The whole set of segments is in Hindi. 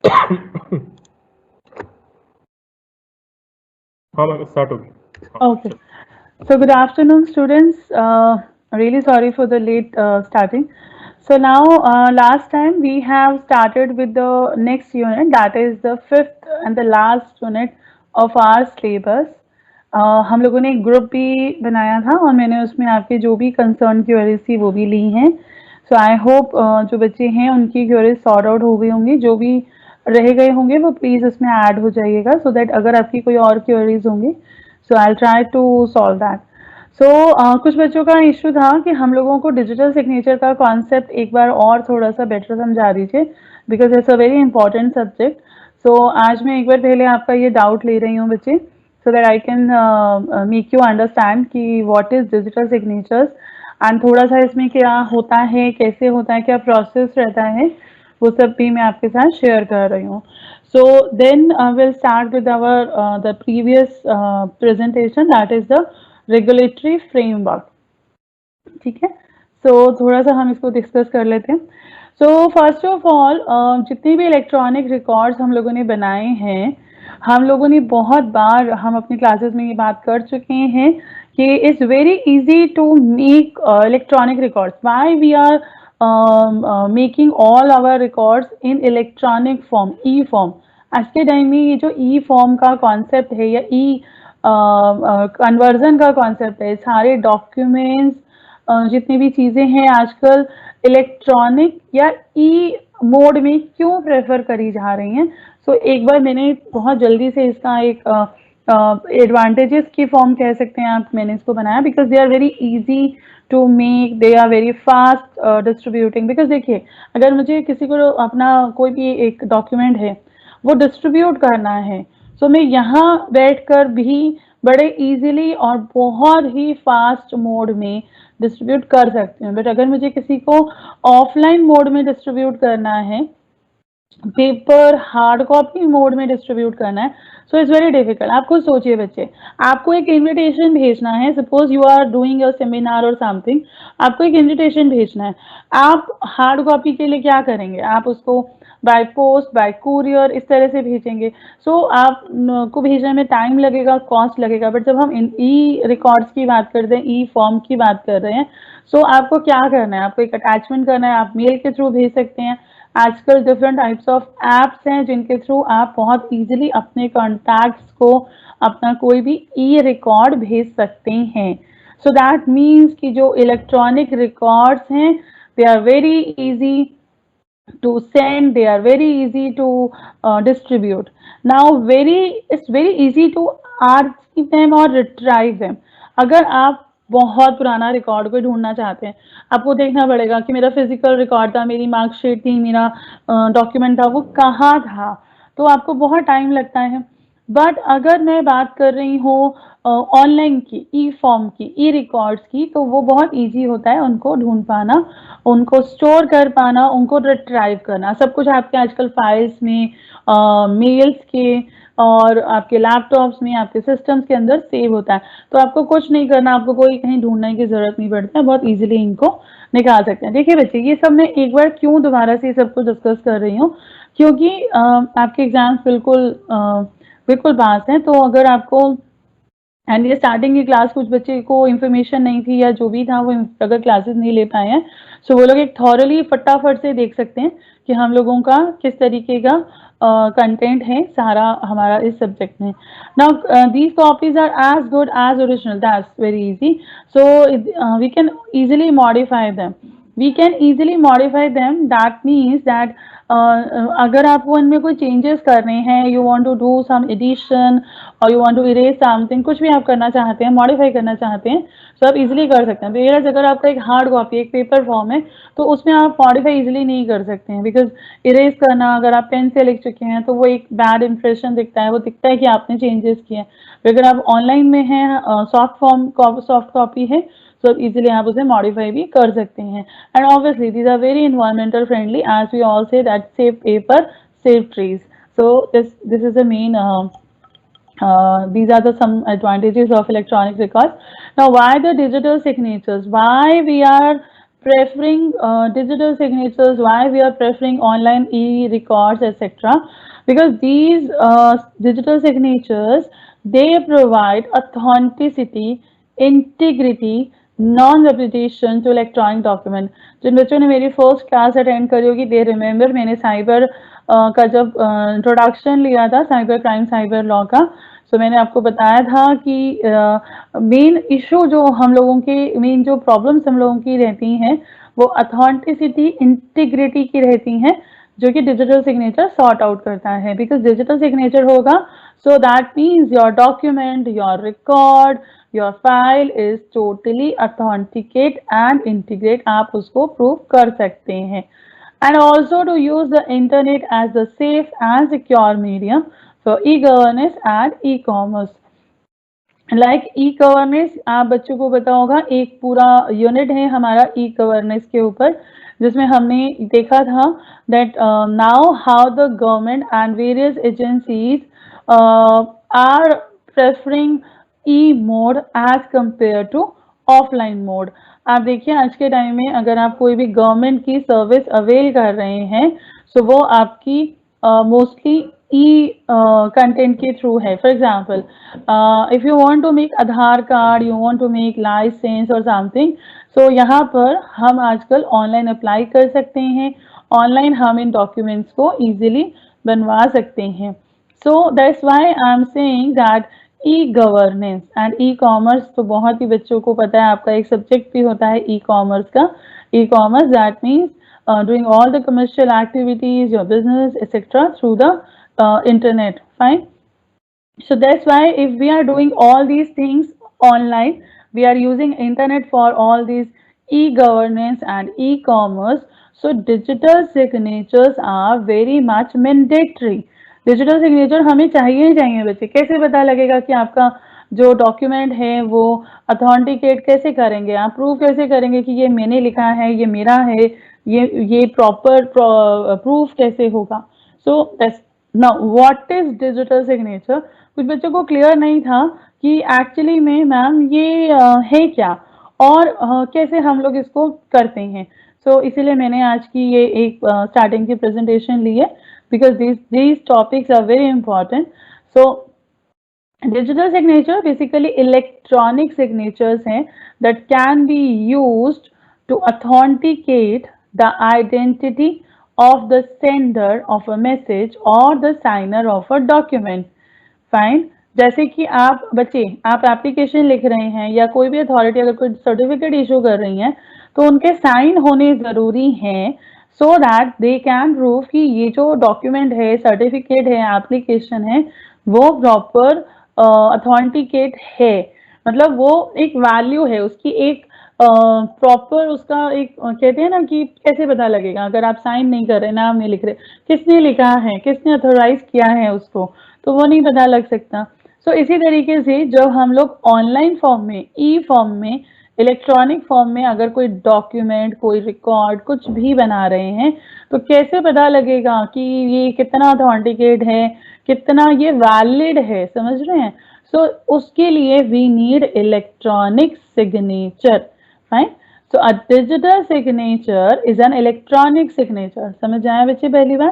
हाँ मैम स्टार्ट होगी। Okay. So good afternoon, students. Really sorry for the late starting. So now, last time we have started with the next unit, that is the fifth and the last unit of our syllabus. हम लोगों ने एक ग्रुप भी बनाया था और मैंने उसमें आपके जो भी कंसर्न क्वेरीज थी वो भी ली हैं. सो आई होप जो बच्चे हैं उनकी क्वेरीज सॉर्ट आउट हो गई होंगी. जो भी रह गए होंगे वो प्लीज़ उसमें ऐड हो जाइएगा सो दैट अगर आपकी कोई और क्वेरीज होंगी so I try to solve that. So कुछ बच्चों का इश्यू था कि हम लोगों को डिजिटल सिग्नेचर का कॉन्सेप्ट एक बार और थोड़ा सा बेटर समझा दीजिए because it's a very important subject. So आज मैं एक बार पहले आपका ये डाउट ले रही हूँ बच्चे so that I can make you understand कि what is digital signatures and थोड़ा सा इसमें क्या होता है, कैसे होता है, क्या प्रोसेस रहता है, वो सब भी मैं आपके साथ शेयर कर रही हूँ. So then we'll start with our the previous presentation, that is the regulatory framework. ठीक है. सो थोड़ा सा हम इसको डिस्कस कर लेते हैं. सो फर्स्ट ऑफ ऑल जितने भी इलेक्ट्रॉनिक रिकॉर्ड्स हम लोगों ने बनाए हैं, हम लोगों ने बहुत बार हम अपनी क्लासेस में ये बात कर चुके हैं कि it's very easy to make electronic records. Why we are making all our records in electronic form, e form. आज के टाइम में ये जो ई फॉर्म का कॉन्सेप्ट है या ई कन्वर्जन का कॉन्सेप्ट है, सारे डॉक्यूमेंट्स जितनी भी चीज़ें हैं आजकल इलेक्ट्रॉनिक या ई मोड में क्यों प्रेफर करी जा रही हैं. सो एक बार मैंने बहुत जल्दी से इसका एक एडवांटेजेस की फॉर्म कह सकते हैं आप, मैंने इसको बनाया because they are very easy to make, they are very fast distributing. Because देखिए अगर मुझे किसी को अपना कोई भी एक डॉक्यूमेंट है वो डिस्ट्रीब्यूट करना है सो मैं यहाँ बैठकर भी बड़े इजीली और बहुत ही फास्ट मोड में डिस्ट्रीब्यूट कर सकती हूँ. बट अगर मुझे किसी को ऑफलाइन मोड में डिस्ट्रीब्यूट करना है, पेपर हार्ड कॉपी मोड में डिस्ट्रीब्यूट करना है, सो इट्स वेरी डिफिकल्ट. आप खुद सोचिए बच्चे, आपको एक इनविटेशन भेजना है, suppose you are doing a seminar और समथिंग, आपको एक इनविटेशन भेजना है, आप हार्ड कॉपी के लिए क्या करेंगे, आप उसको बाय पोस्ट, बाय कुरियर इस तरह से भेजेंगे. सो आप को भेजने में टाइम लगेगा, कॉस्ट लगेगा. बट जब हम ई रिकॉर्ड्स की बात करते हैं, ई फॉर्म की बात कर रहे हैं, सो आपको क्या करना है, आपको एक अटैचमेंट करना है, आप मेल के थ्रू भेज सकते हैं. आजकल डिफरेंट टाइप्स ऑफ एप्स हैं जिनके थ्रू आप बहुत इजीली अपने कॉन्टैक्ट्स को अपना कोई भी ई रिकॉर्ड भेज सकते हैं. सो दैट मीन्स कि जो इलेक्ट्रॉनिक रिकॉर्ड्स हैं they are very easy to send, they are very easy to distribute. Now it's very easy to archive them or retrieve them. अगर आप बहुत पुराना रिकॉर्ड को ढूंढना चाहते हैं, आपको देखना पड़ेगा कि मेरा फिजिकल रिकॉर्ड था, मेरी मार्कशीट थी, मेरा डॉक्यूमेंट था, वो कहाँ था, तो आपको बहुत टाइम लगता है. बट अगर मैं बात कर रही हूँ ऑनलाइन की, ई फॉर्म की, ई रिकॉर्ड्स की, तो वो बहुत इजी होता है उनको ढूंढ पाना, उनको स्टोर कर पाना, उनको रिट्राइव करना. सब कुछ आपके आजकल फाइल्स में, मेल्स के और आपके लैपटॉप्स में, आपके सिस्टम्स के अंदर सेव होता है. तो आपको कुछ नहीं करना, आपको कोई कहीं ढूंढने की जरूरत नहीं पड़ती है, बहुत इजीली इनको निकाल सकते हैं. देखिए बच्चे, ये सब मैं एक बार क्यों दोबारा से सब कुछ डिस्कस कर रही हूँ, क्योंकि आपके एग्जाम्स बिल्कुल पास हैं. तो अगर आपको एंड ये स्टार्टिंग की क्लास कुछ बच्चे को इन्फॉर्मेशन नहीं थी या जो भी था वो अगर क्लासेस नहीं ले पाए हैं, सो वो लोग एक थॉरली फटाफट से देख सकते हैं कि हम लोगों का किस तरीके का कंटेंट है सारा हमारा इस सब्जेक्ट में. Now these copies are as good as original, that's very easy. So we can easily modify them. We can easily modify them. That means that अगर आपको इनमें कोई चेंजेस करने हैं, you want to do some addition और you want to erase something, कुछ भी आप करना चाहते हैं, मॉडिफाई करना चाहते हैं, तो आप इजीली कर सकते हैं. वेयरएज अगर आपका एक हार्ड कॉपी, एक पेपर फॉर्म है, तो उसमें आप मॉडिफाई इजीली नहीं कर सकते हैं बिकॉज इरेज करना, अगर आप पेन से लिख चुके हैं तो वो एक बैड इंप्रेशन दिखता है, वो दिखता है कि आपने चेंजेस किए हैं. अगर आप ऑनलाइन में हैं, सॉफ्ट कॉपी है, so easily आप उसे modify भी कर सकते हैं. And obviously these are very environmental friendly, as we all say that save paper, save trees. So this is the main these are the some advantages of electronic records. Now why the digital signatures, why we are preferring digital signatures, why we are preferring online e-records, etc. Because these digital signatures, they provide authenticity, integrity, non replication to electronic document. जिन बच्चों ने मेरी फर्स्ट क्लास अटेंड करी होगी, दे रिमेंबर मैंने साइबर का जब इंट्रोडक्शन लिया था साइबर क्राइम साइबर लॉ का, तो मैंने आपको बताया था कि मेन इशू जो हम लोगों के, मेन जो प्रॉब्लम्स हम लोगों की रहती हैं वो अथेंटिसिटी, इंटीग्रिटी की रहती हैं, जो कि डिजिटल सिग्नेचर सॉर्ट आउट करता है. बिकॉज डिजिटल सिग्नेचर होगा, so that means your document, your record, your file is totally authenticate and integrate. आप उसको prove कर सकते हैं. And also to use the internet as the safe and secure medium for e-governance and e-commerce. Like e governance, आप बच्चों को पता होगा एक पूरा यूनिट है हमारा ई गवर्नेंस के ऊपर, जिसमें हमने देखा था that now how the government and various agencies are preferring e mode as compare to offline mode. आप देखिए आज के टाइम में अगर आप कोई भी गवर्नमेंट की सर्विस अवेल कर रहे हैं, तो वो आपकी मोस्टली कंटेंट के थ्रू है. For example, if you want to make Aadhaar card, you want to make licence और समथिंग, सो यहाँ पर हम आजकल ऑनलाइन अप्लाई कर सकते हैं, ऑनलाइन हम इन डॉक्यूमेंट्स को इजीली बनवा सकते हैं. So that's why I am saying that e governance and e commerce, तो बहुत ही बच्चों को पता है, आपका एक सब्जेक्ट भी होता है ई कॉमर्स का. E commerce that means doing all the commercial activities, your business, etc. through the internet. Fine. So that's why if we are doing all these things online, we are using internet for all these e-governance and e-commerce. So digital signatures are very much mandatory. Digital signature हमें चाहिए ही चाहिए बच्चे. कैसे पता लगेगा कि आपका जो डॉक्यूमेंट है वो अथेंटिकेट कैसे करेंगे, आप प्रूव कैसे करेंगे कि ये मैंने लिखा है, ये मेरा है, ये प्रॉपर प्रूफ कैसे होगा. So that's now what is digital signature. कुछ बच्चों को क्लियर नहीं था कि एक्चुअली में मैम ये है क्या और कैसे हम लोग इसको करते हैं. सो इसीलिए मैंने आज की ये एक स्टार्टिंग की प्रेजेंटेशन ली है, because these topics are very important. So digital signature basically electronic signatures हैं that can be used to authenticate the identity of the sender of a message or the signer of a document. Fine. जैसे कि आप बच्चे, आप एप्लीकेशन लिख रहे हैं या कोई भी अथॉरिटी अगर कोई सर्टिफिकेट इशू कर रही है, तो उनके साइन होने जरूरी हैं, so that they can prove कि ये जो डॉक्यूमेंट है, सर्टिफिकेट है, एप्लीकेशन है, वो प्रॉपर अथेंटिकेट है. मतलब वो एक वैल्यू है उसकी, एक प्रॉपर उसका एक कहते हैं ना कि कैसे पता लगेगा अगर आप साइन नहीं कर रहे, नाम नहीं लिख रहे, किसने लिखा है, किसने अथोराइज किया है उसको, तो वो नहीं पता लग सकता. सो इसी तरीके से जब हम लोग ऑनलाइन फॉर्म में, ई फॉर्म में, इलेक्ट्रॉनिक फॉर्म में अगर कोई डॉक्यूमेंट, कोई रिकॉर्ड, कुछ भी बना रहे हैं, तो कैसे पता लगेगा कि ये कितना अथेंटिकेट है, कितना ये वैलिड है, समझ रहे हैं. सो उसके लिए we need electronic signature. Fine. So a digital signature is an electronic signature. समझ आए बच्चे पहली बार.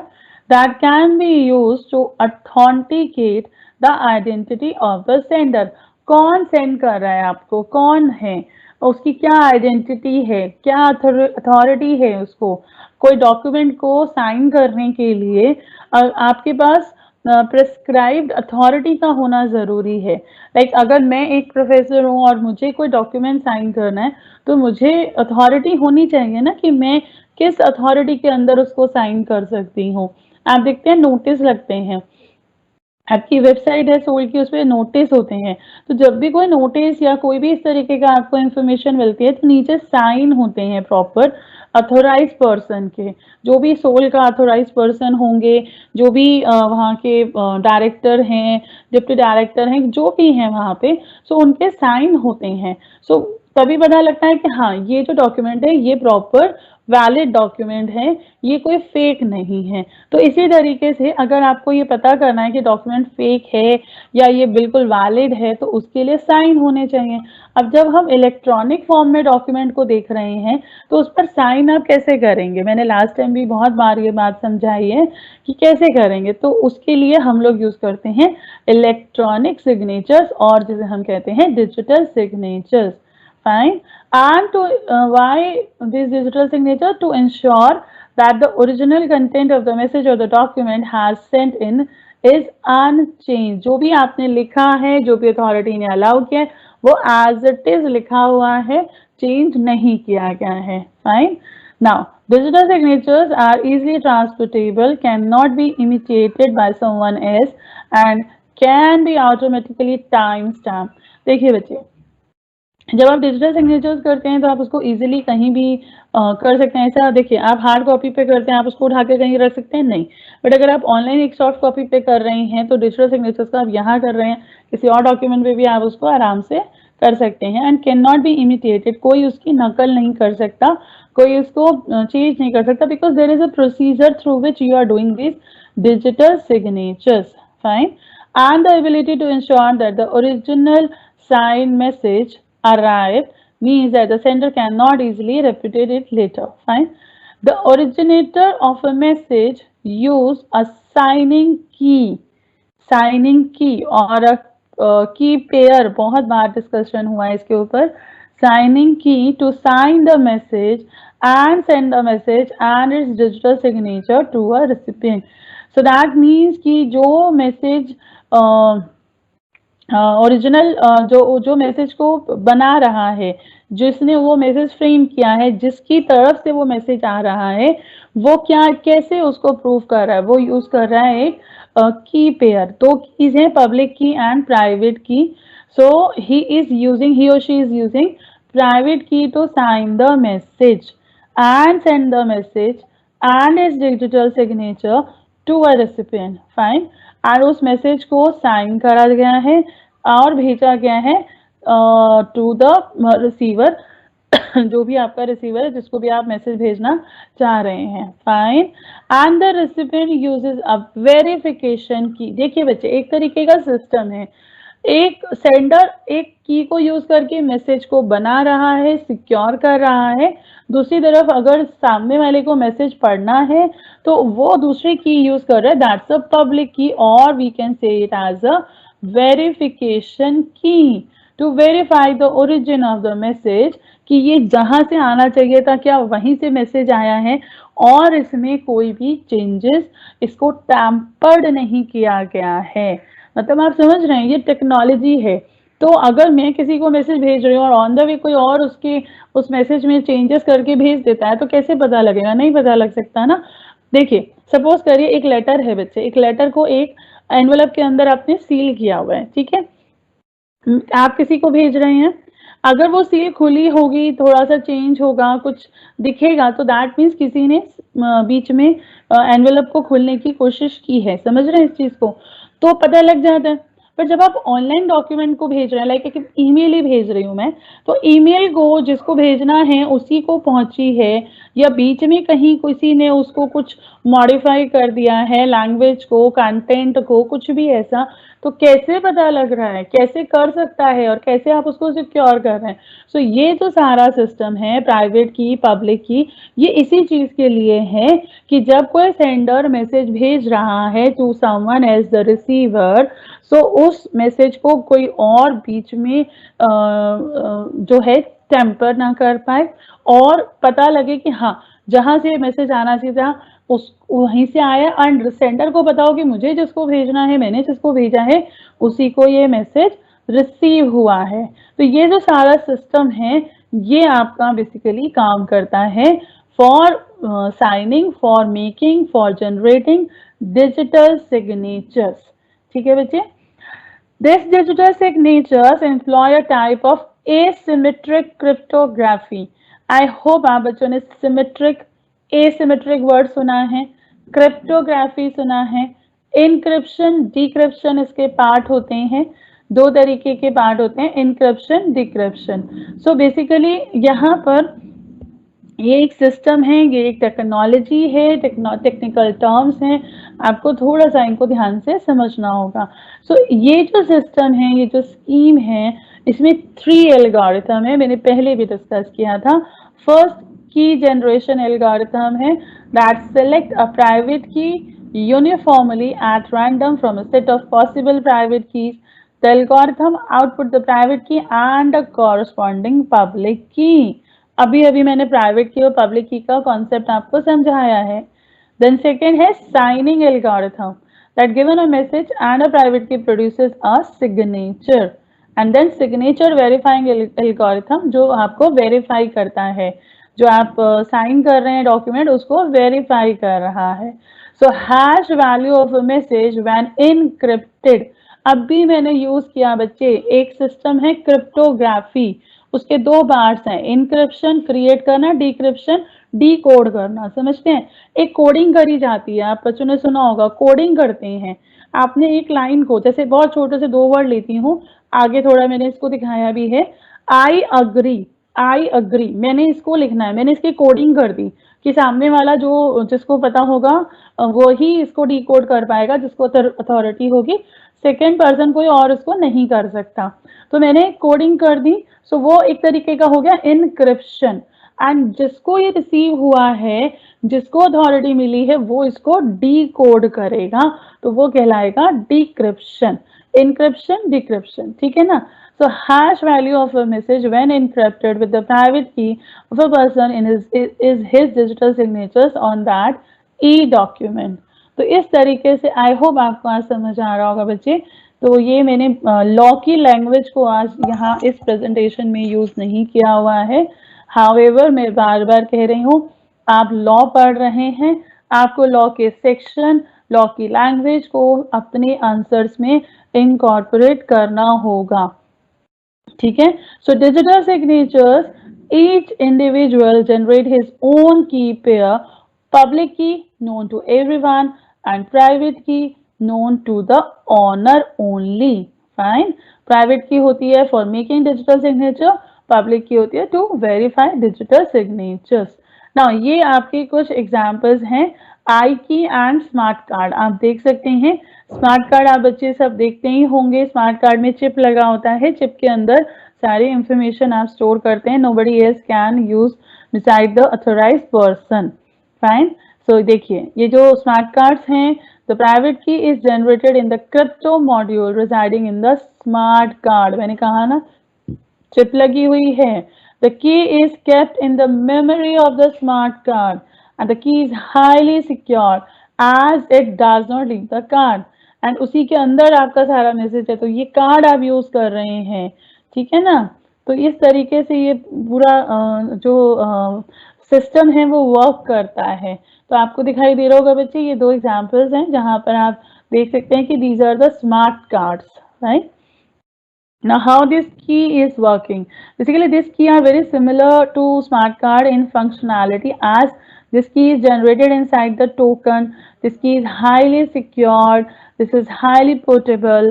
That can be used to authenticate the identity of the sender. कौन सेंड कर रहा है आपको, कौन है, उसकी क्या आइडेंटिटी है, क्या अथॉरिटी है उसको. कोई डॉक्यूमेंट को साइन करने के लिए आपके पास प्रिस्क्राइब्ड अथॉरिटी का होना जरूरी है. लाइक अगर मैं एक प्रोफेसर हूँ और मुझे कोई डॉक्यूमेंट साइन करना है, तो मुझे अथॉरिटी होनी चाहिए ना कि मैं किस अथॉरिटी के अंदर उसको साइन कर सकती हूँ. आप देखते हैं नोटिस लगते हैं, आपकी वेबसाइट है सोल की, उस पर नोटिस होते हैं, तो जब भी कोई नोटिस या कोई भी इस तरीके का आपको इंफॉर्मेशन मिलती है, तो नीचे साइन होते हैं प्रॉपर अथोराइज पर्सन के. जो भी सोल का अथोराइज पर्सन होंगे, जो भी वहाँ के डायरेक्टर हैं, डिप्टी डायरेक्टर हैं, जो भी हैं वहाँ पे, सो उनके साइन होते हैं. सो तभी पता लगता है कि हाँ ये जो डॉक्यूमेंट है ये प्रॉपर वैलिड डॉक्यूमेंट है, ये कोई फेक नहीं है। तो इसी तरीके से अगर आपको ये पता करना है कि डॉक्यूमेंट फेक है या ये बिल्कुल वैलिड है, तो उसके लिए साइन होने चाहिए। अब जब हम इलेक्ट्रॉनिक फॉर्म में डॉक्यूमेंट को देख रहे हैं तो उस पर साइन आप कैसे करेंगे? मैंने लास्ट टाइम भी बहुत बार ये बात समझाई है कि कैसे करेंगे। तो उसके लिए हम लोग यूज करते हैं इलेक्ट्रॉनिक सिग्नेचर्स, और जिसे हम कहते हैं digital signatures. Fine. And to why this digital signature? To ensure that the original content of the message or the document has sent in is unchanged. जो भी आपने लिखा है, जो भी अथॉरिटी ने अलाउ किया है, वो as it is लिखा हुआ है, चेंज नहीं किया गया है। Fine. Now, digital signatures are easily transportable, cannot be imitated by someone else, and can be automatically time stamped. देखिए बच्चे, जब आप डिजिटल सिग्नेचर्स करते हैं तो आप उसको इजीली कहीं भी कर सकते हैं। ऐसा देखिए, आप हार्ड कॉपी पे करते हैं, आप उसको उठा के कहीं रख सकते हैं? नहीं। बट अगर आप ऑनलाइन एक सॉफ्ट कॉपी पे कर रहे हैं तो डिजिटल सिग्नेचर्स का आप यहाँ कर रहे हैं, किसी और डॉक्यूमेंट पे भी आप उसको आराम से कर सकते हैं। And can not be imitated, कोई उसकी नकल नहीं कर सकता, कोई उसको चेंज नहीं कर सकता, because there is a procedure through which you are doing this digital signatures. Fine. And the ability to ensure that the original signed message arrive means that the sender cannot easily replicate it later. Fine. The originator of a message use a signing key और की पेयर, बहुत बार डिस्कशन हुआ है इसके ऊपर। Signing key to sign the message and send the message and its digital signature to a recipient. So that means कि जो मैसेज ओरिजिनल जो मैसेज को बना रहा है, जिसने वो मैसेज फ्रेम किया है, जिसकी तरफ से वो मैसेज आ रहा है, वो कैसे उसको प्रूव कर रहा है? वो यूज कर रहा है एक की पेयर। दो कीज हैं, पब्लिक की एंड प्राइवेट की। सो ही और she is using private key to sign the message and send the message and its digital signature to a recipient. Fine. और उस मैसेज को साइन करा गया है और भेजा गया है टू द रिसीवर, जो भी आपका रिसीवर है, जिसको भी आप मैसेज भेजना चाह रहे हैं। Fine. And the recipient uses a verification की। देखिए बच्चे, एक तरीके का सिस्टम है। एक सेंडर एक की को यूज करके मैसेज को बना रहा है, सिक्योर कर रहा है। दूसरी तरफ अगर सामने वाले को मैसेज पढ़ना है तो वो दूसरी की यूज कर रहा है, दैट्स अ पब्लिक की, और we can say it as a verification key to verify the origin of the message, कि ये जहां से आना चाहिए था क्या वहीं से मैसेज आया है और इसमें कोई भी चेंजेस, इसको टैम्पर्ड नहीं किया गया है। मतलब आप समझ रहे हैं, ये टेक्नोलॉजी है। तो अगर मैं किसी को मैसेज भेज रही हूँ और ऑन द वे कोई और उसके उस मैसेज में चेंजेस करके भेज देता है, तो कैसे पता लगेगा? नहीं पता लग सकता ना। देखिए, सपोज करिए एक लेटर है बच्चे, एक लेटर को एक एनवेलप के अंदर आपने सील किया हुआ है, ठीक है? आप किसी को भेज रहे हैं, अगर वो सील खुली होगी, थोड़ा सा चेंज होगा, कुछ दिखेगा, तो दैट मीन्स किसी ने बीच में एनवेलप को खोलने की कोशिश की है। समझ रहे हैं इस चीज को? तो पता लग जाता है। पर जब आप ऑनलाइन डॉक्यूमेंट को भेज रहे हैं, लाइक एक ईमेल ही भेज रही हूं मैं, तो ईमेल को जिसको भेजना है उसी को पहुंची है, या बीच में कहीं किसी ने उसको कुछ मॉडिफाई कर दिया है, लैंग्वेज को, कंटेंट को, कुछ भी ऐसा, तो कैसे पता लग रहा है? कैसे कर सकता है? और कैसे आप उसको सिक्योर कर रहे हैं? सो ये जो सारा सिस्टम है, प्राइवेट की, पब्लिक की, ये इसी चीज के लिए है कि जब कोई सेंडर मैसेज भेज रहा है to someone as the receiver, so उस मैसेज को कोई और बीच में जो है टेम्पर ना कर पाए, और पता लगे कि हाँ, जहां से मैसेज आना चाहिए था उस वहीं से आया, एंड सेंडर को पता हो कि मुझे जिसको भेजना है, मैंने जिसको भेजा है, उसी को ये मैसेज रिसीव हुआ है। तो ये जो सारा सिस्टम है, ये आपका बेसिकली काम करता है for signing, for making, for generating digital signatures. ठीक है बच्चे? This digital signatures employ a type of asymmetric cryptography. I hope आप बच्चों ने सिमेट्रिक, asymmetric वर्ड सुना है, क्रिप्टोग्राफी सुना है। इनक्रिप्शन, डिक्रिप्शन इसके पार्ट होते हैं, दो तरीके के पार्ट होते हैं, इनक्रिप्शन, डिक्रिप्शन। सो बेसिकली यहाँ पर ये एक सिस्टम है, ये एक टेक्नोलॉजी है, टेक्निकल टर्म्स हैं, आपको थोड़ा सा इनको ध्यान से समझना होगा। सो ये जो सिस्टम है, ये जो स्कीम है, इसमें 3 एल्गोरिथम है, मैंने पहले भी डिस्कस किया था। फर्स्ट की जनरेशन एल्गोरिथम है दैट सेलेक्ट अ प्राइवेट की uniformly at random from a set of possible private keys. The algorithm output the private key and a corresponding public key. अभी अभी मैंने प्राइवेट की और पब्लिक की का कॉन्सेप्ट आपको समझाया है। देन सेकेंड है signing algorithm that given a message and a private key produces a signature, and then signature verifying algorithm जो आपको वेरीफाई करता है, जो आप साइन कर रहे हैं डॉक्यूमेंट उसको वेरीफाई कर रहा है। So hash value of a message when encrypted, अब भी मैंने यूज किया बच्चे, एक सिस्टम है क्रिप्टोग्राफी, उसके 2 पार्ट्स हैं, इनक्रिप्शन क्रिएट करना, डिक्रिप्शन डी कोड करना, समझते हैं। एक कोडिंग करी जाती है, आप बच्चों ने सुना होगा कोडिंग करते हैं। आपने एक लाइन को, जैसे बहुत छोटे से 2 वर्ड लेती हूँ, आगे थोड़ा मैंने इसको दिखाया भी है, आई अग्री, मैंने इसको लिखना है, मैंने इसकी कोडिंग कर दी कि सामने वाला जो जिसको पता होगा वो ही इसको डिकोड कर पाएगा, जिसको अथॉरिटी होगी, सेकेंड पर्सन कोई और इसको नहीं कर सकता। तो मैंने कोडिंग कर दी, सो वो एक तरीके का हो गया इनक्रिप्शन, एंड जिसको ये रिसीव हुआ है, जिसको अथॉरिटी मिली है, वो इसको डी कोड करेगा, तो वो कहलाएगा डिक्रिप्शन, इनक्रिप्शन डिक्रिप्शन, ठीक है ना। सो hash value of a message when encrypted with the private key of a person is his digital signatures on that e-document. तो इस तरीके से आई होप आपको आज समझ आ रहा होगा बच्चे। तो ये मैंने लॉ की लैंग्वेज को आज यहाँ इस प्रेजेंटेशन में यूज नहीं किया हुआ है। हाउएवर मैं बार बार कह रही हूँ, आप लॉ पढ़ रहे हैं, आपको लॉ के सेक्शन, लॉ की लैंग्वेज को अपने आंसर्स में इनकॉर्पोरेट करना होगा, ठीक है। So digital signatures, each individual generate his own key pair, public key known to everyone and private key known to the owner only. Fine. Private key होती है for making digital signature, public key होती है to verify digital signatures. Now ये आपके कुछ एग्जाम्पल्स हैं, आई की एंड स्मार्ट कार्ड, आप देख सकते हैं। स्मार्ट कार्ड आप बच्चे सब देखते ही होंगे, स्मार्ट कार्ड में चिप लगा होता है, चिप के अंदर सारी इंफॉर्मेशन आप स्टोर करते हैं, nobody else can use beside the authorized person. Fine. So देखिए ये जो स्मार्ट कार्ड्स हैं, the private key is generated in the crypto module residing in the smart card, मैंने कहा ना चिप लगी हुई है। The key is kept in the memory of the smart card and the key is highly secure as it does not leave the card, and उसी के अंदर आपका सारा मैसेज है, तो ये कार्ड आप यूज कर रहे हैं, ठीक है ना। तो इस तरीके से ये पूरा जो सिस्टम है वो वर्क करता है। तो आपको दिखाई दे रहा होगा बच्चे, ये 2 एग्जांपल्स हैं जहां पर आप देख सकते हैं कि these are the smart cards, right. Now how this key is working, basically this key are very similar to smart card in functionality, as this key is generated inside the token, this key is highly secured, this is highly portable,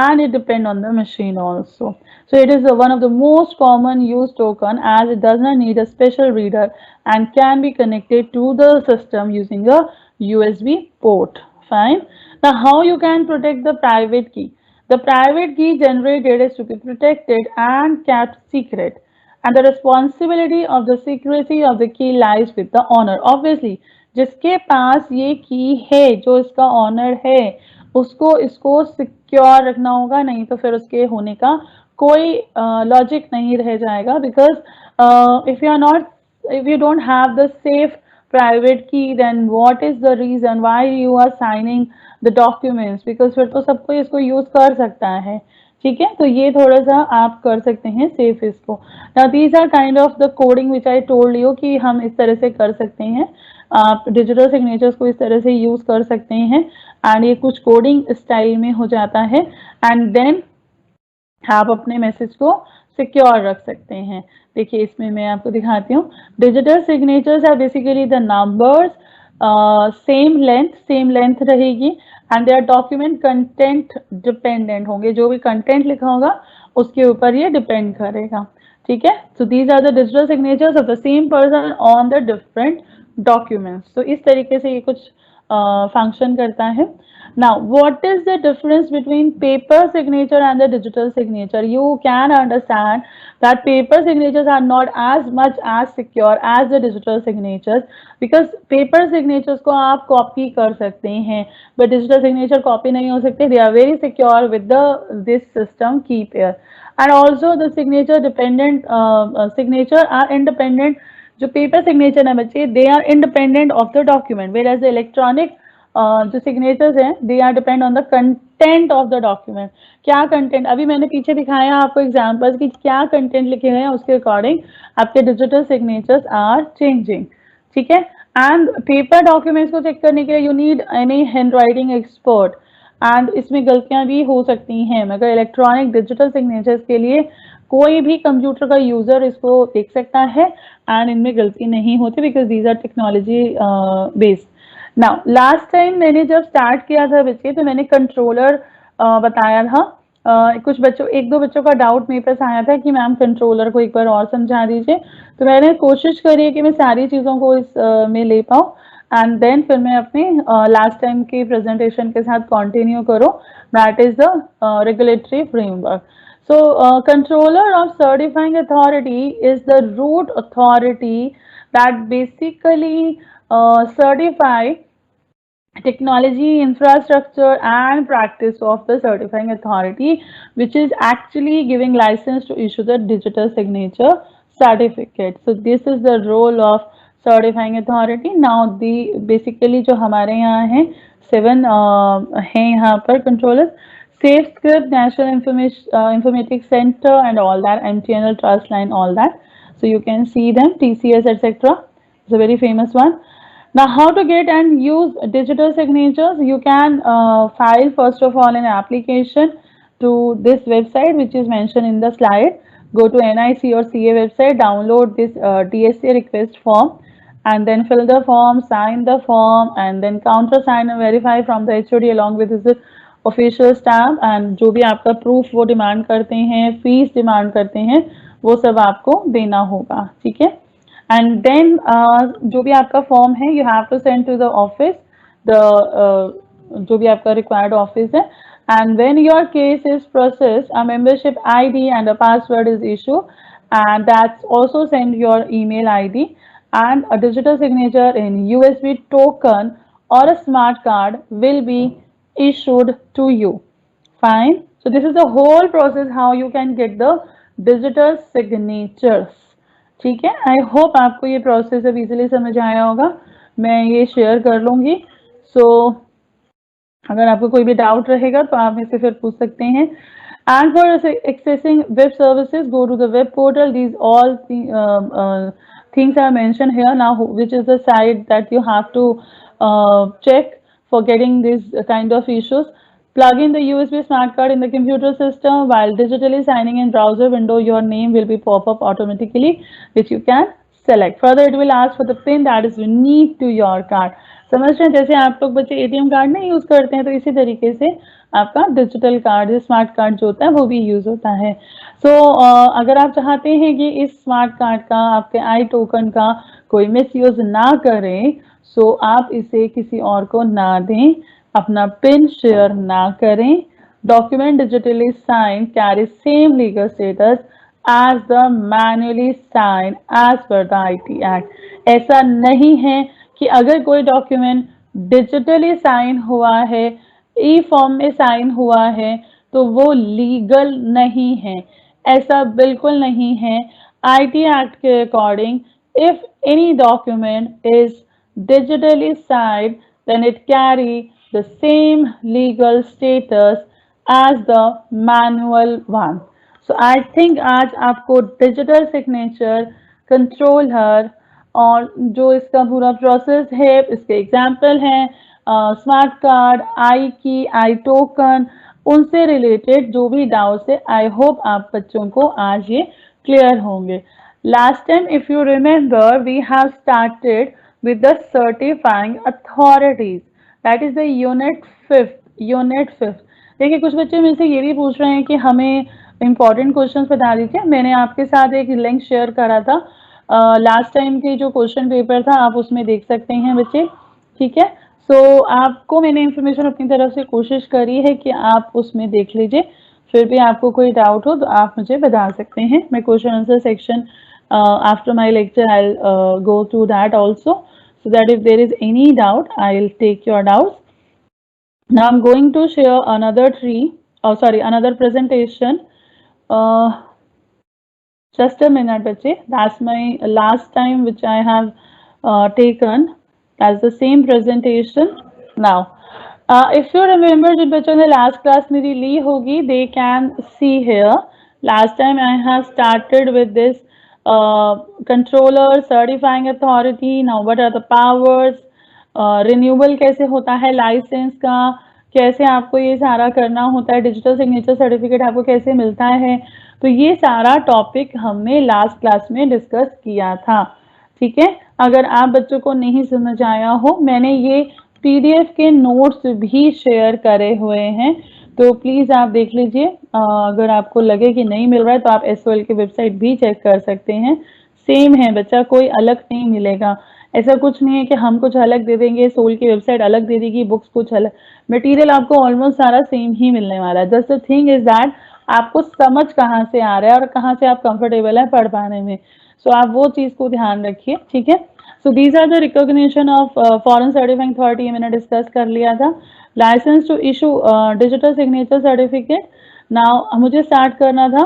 and it depends on the machine also. So it is one of the most common used token, as it does not need a special reader and can be connected to the system using a USB port. Fine. Now how you can protect the private key? The private key generated is to be protected and kept secret, and the responsibility of the secrecy of the key lies with the owner. Obviously, जिसके पास ये की है, जो इसका ऑनर है, उसको इसको सिक्योर रखना होगा, नहीं तो फिर उसके होने का कोई लॉजिक नहीं रह जाएगा, because if you are not, if you don't have the safe private key, then what is the reason why you are signing the documents, because फिर तो सबको इसको यूज कर सकता है, ठीक है। तो ये थोड़ा सा आप कर सकते हैं सेफ इसको। now these are kind of the coding which I told you कि हम इस तरह से कर सकते हैं, आप डिजिटल सिग्नेचर्स को इस तरह से यूज कर सकते हैं, एंड ये कुछ कोडिंग स्टाइल में हो जाता है, एंड देन आप अपने मैसेज को सिक्योर रख सकते हैं। देखिए इसमें मैं आपको दिखाती हूँ, digital signatures are basically the numbers, same length रहेगी, and their document content dependent होंगे, जो भी कंटेंट लिखा होगा उसके ऊपर ये डिपेंड करेगा, ठीक है. So these are the digital signatures of the same person on the different documents. So इस तरीके से ये कुछ फंक्शन करता है. Now, what is the difference between paper signature and the digital signature? You can understand that paper signatures are not as much as secure as the digital signatures, because paper signatures को आप copy कर सकते हैं, but digital signature copy नहीं हो सकते. They are very secure with this system KeyPair. And also the signature dependent signature are independent. जो पेपर सिग्नेचर है बच्चे, they are independent of the document, whereas the electronic जो सिग्नेचर्स हैं, they are depend on the content of the document. क्या कंटेंट, अभी मैंने पीछे दिखाया आपको एग्जांपल्स कि क्या कंटेंट लिखे गए हैं, उसके अकॉर्डिंग आपके डिजिटल सिग्नेचर्स आर चेंजिंग. ठीक है. एंड पेपर डॉक्यूमेंट्स को चेक करने के लिए you need any handwriting expert, and इसमें गलतियां भी हो सकती हैं, मगर इलेक्ट्रॉनिक डिजिटल सिग्नेचर्स के लिए कोई भी कंप्यूटर का यूजर इसको देख सकता है एंड इनमें गलती नहीं होती, because these are technology based. Now last time मैंने जब स्टार्ट किया था बच्चे, तो मैंने कंट्रोलर बताया था. कुछ बच्चों, एक दो बच्चों का डाउट मेरे पास आया था कि मैम कंट्रोलर को एक बार और समझा दीजिए, तो मैंने कोशिश करी कि मैं सारी चीज़ों को इस में ले पाऊँ, एंड देन फिर मैं अपने लास्ट टाइम के प्रेजेंटेशन के साथ कंटिन्यू करूँ. That is the regulatory framework. So, controller of certifying authority is the root authority that basically certify technology, infrastructure and practice of the certifying authority, which is actually giving license to issue the digital signature certificate. So this is the role of certifying authority. Now the basically जो हमारे यहाँ हैं 7 हैं यहाँ पर controllers: SafeScript, National Informatics Center and all that, MTNL, Trustline, all that. So you can see them, TCS, etc. It's a very famous one. Now, how to get and use digital signatures? You can file first of all an application to this website, which is mentioned in the slide. Go to NIC or CA website, download this DSA request form, and then fill the form, sign the form, and then countersign and verify from the HOD along with his official stamp, and जो भी आपका प्रूफ वो डिमांड करते हैं, फीस डिमांड करते हैं, वो सब आपको देना होगा. ठीक है. एंड देन जो भी आपका फॉर्म है, you have to send to the office, the जो भी आपका रिक्वायर्ड ऑफिस है. And when your case is processed, a membership ID and a password is issue, and that's also send your email ID, and a digital signature in USB token or a smart card will be issued to you. Fine. So this is the whole process how you can get the digital signatures. ठीक है. आई होप आपको ये प्रोसेस अब इजीली समझ आया होगा. मैं ये शेयर कर लूंगी. सो अगर आपको कोई भी डाउट रहेगा तो आप इससे फिर पूछ सकते हैं. And for accessing web services, go to the web portal. These all things are mentioned here now, which is the site that you have to check for getting these kind of issues. Plug in the USB smart card in the computer system while digitally signing in browser window. Your name will be pop up automatically, which you can select. Further, it will ask for the PIN that is unique to your card. समझ रहे हैं, जैसे आप लोग बच्चे ATM कार्ड नहीं यूज करते हैं, तो इसी तरीके से आपका डिजिटल कार्ड, स्मार्ट कार्ड जो होता है वो भी यूज होता है. सो अगर आप चाहते हैं कि इस स्मार्ट कार्ड का, आपके आई टोकन का कोई मिस यूज ना करें, सो आप इसे किसी और को ना दें, अपना पिन शेयर ना करें. Document digitally sign carry same legal status as the manually signed as per the IT Act. ऐसा नहीं है कि अगर कोई डॉक्यूमेंट डिजिटली साइन हुआ है, ई फॉर्म में साइन हुआ है, तो वो लीगल नहीं है. ऐसा बिल्कुल नहीं है. IT Act के according, if any document is digitally signed, then it carry the same legal status as the manual one. So I think आज आपको डिजिटल सिग्नेचर, कंट्रोलर और जो इसका पूरा प्रोसेस है, इसके एग्जाम्पल हैं स्मार्ट कार्ड, आई की, आई टोकन, उनसे रिलेटेड जो भी डाउट्स है, आई होप आप बच्चों को आज ये क्लियर होंगे. Last time if you remember, we have started with the certifying authorities, that is the unit 5th. देखिए कुछ बच्चे मेरे से ये भी पूछ रहे हैं कि हमें इम्पॉर्टेंट क्वेश्चन बता दीजिए। मैंने आपके साथ एक लिंक शेयर करा था, लास्ट टाइम के जो क्वेश्चन पेपर था आप उसमें देख सकते हैं बच्चे, ठीक है। सो आपको मैंने इंफॉर्मेशन अपनी तरफ से कोशिश करी है कि आप उसमें देख लीजिए, फिर भी आपको कोई डाउट हो तो आप मुझे बता सकते हैं। मैं question answer section after my lecture I go through that also, so that if there is any doubt I'll take your doubts. Now I'm going to share another presentation. Just a minute bache, that's my last time which I have taken as the same presentation. Now if you remember जिन बच्चों ने last class मेरी ली होगी, they can see here last time I have started with this controller, certifying authority. Now what are the powers, renewal कैसे होता है लाइसेंस का, कैसे आपको ये सारा करना होता है, डिजिटल सिग्नेचर सर्टिफिकेट आपको कैसे मिलता है, तो ये सारा टॉपिक हमने लास्ट क्लास में डिस्कस किया था, ठीक है। अगर आप बच्चों को नहीं समझ आया हो, मैंने ये पीडीएफ के नोट्स भी शेयर करे हुए हैं, तो प्लीज आप देख लीजिए। अगर आपको लगे कि नहीं मिल रहा है तो आप एसओएल की वेबसाइट भी चेक कर सकते हैं, सेम है बच्चा, कोई अलग नहीं मिलेगा। ऐसा कुछ नहीं है कि हम कुछ अलग दे देंगे, सोल की वेबसाइट अलग दे देगी, बुक्स कुछ अलग, मटेरियल आपको ऑलमोस्ट सारा सेम ही मिलने वाला है। Just the thing is that आपको समझ कहाँ से आ रहा है और कहाँ से आप कंफर्टेबल है पढ़ पाने में, सो आप वो चीज को ध्यान रखिए, ठीक है। So these are the recognition of foreign certifying authority, मैंने डिस्कस कर लिया था। Licence to issue digital signature certificate, now मुझे स्टार्ट करना था,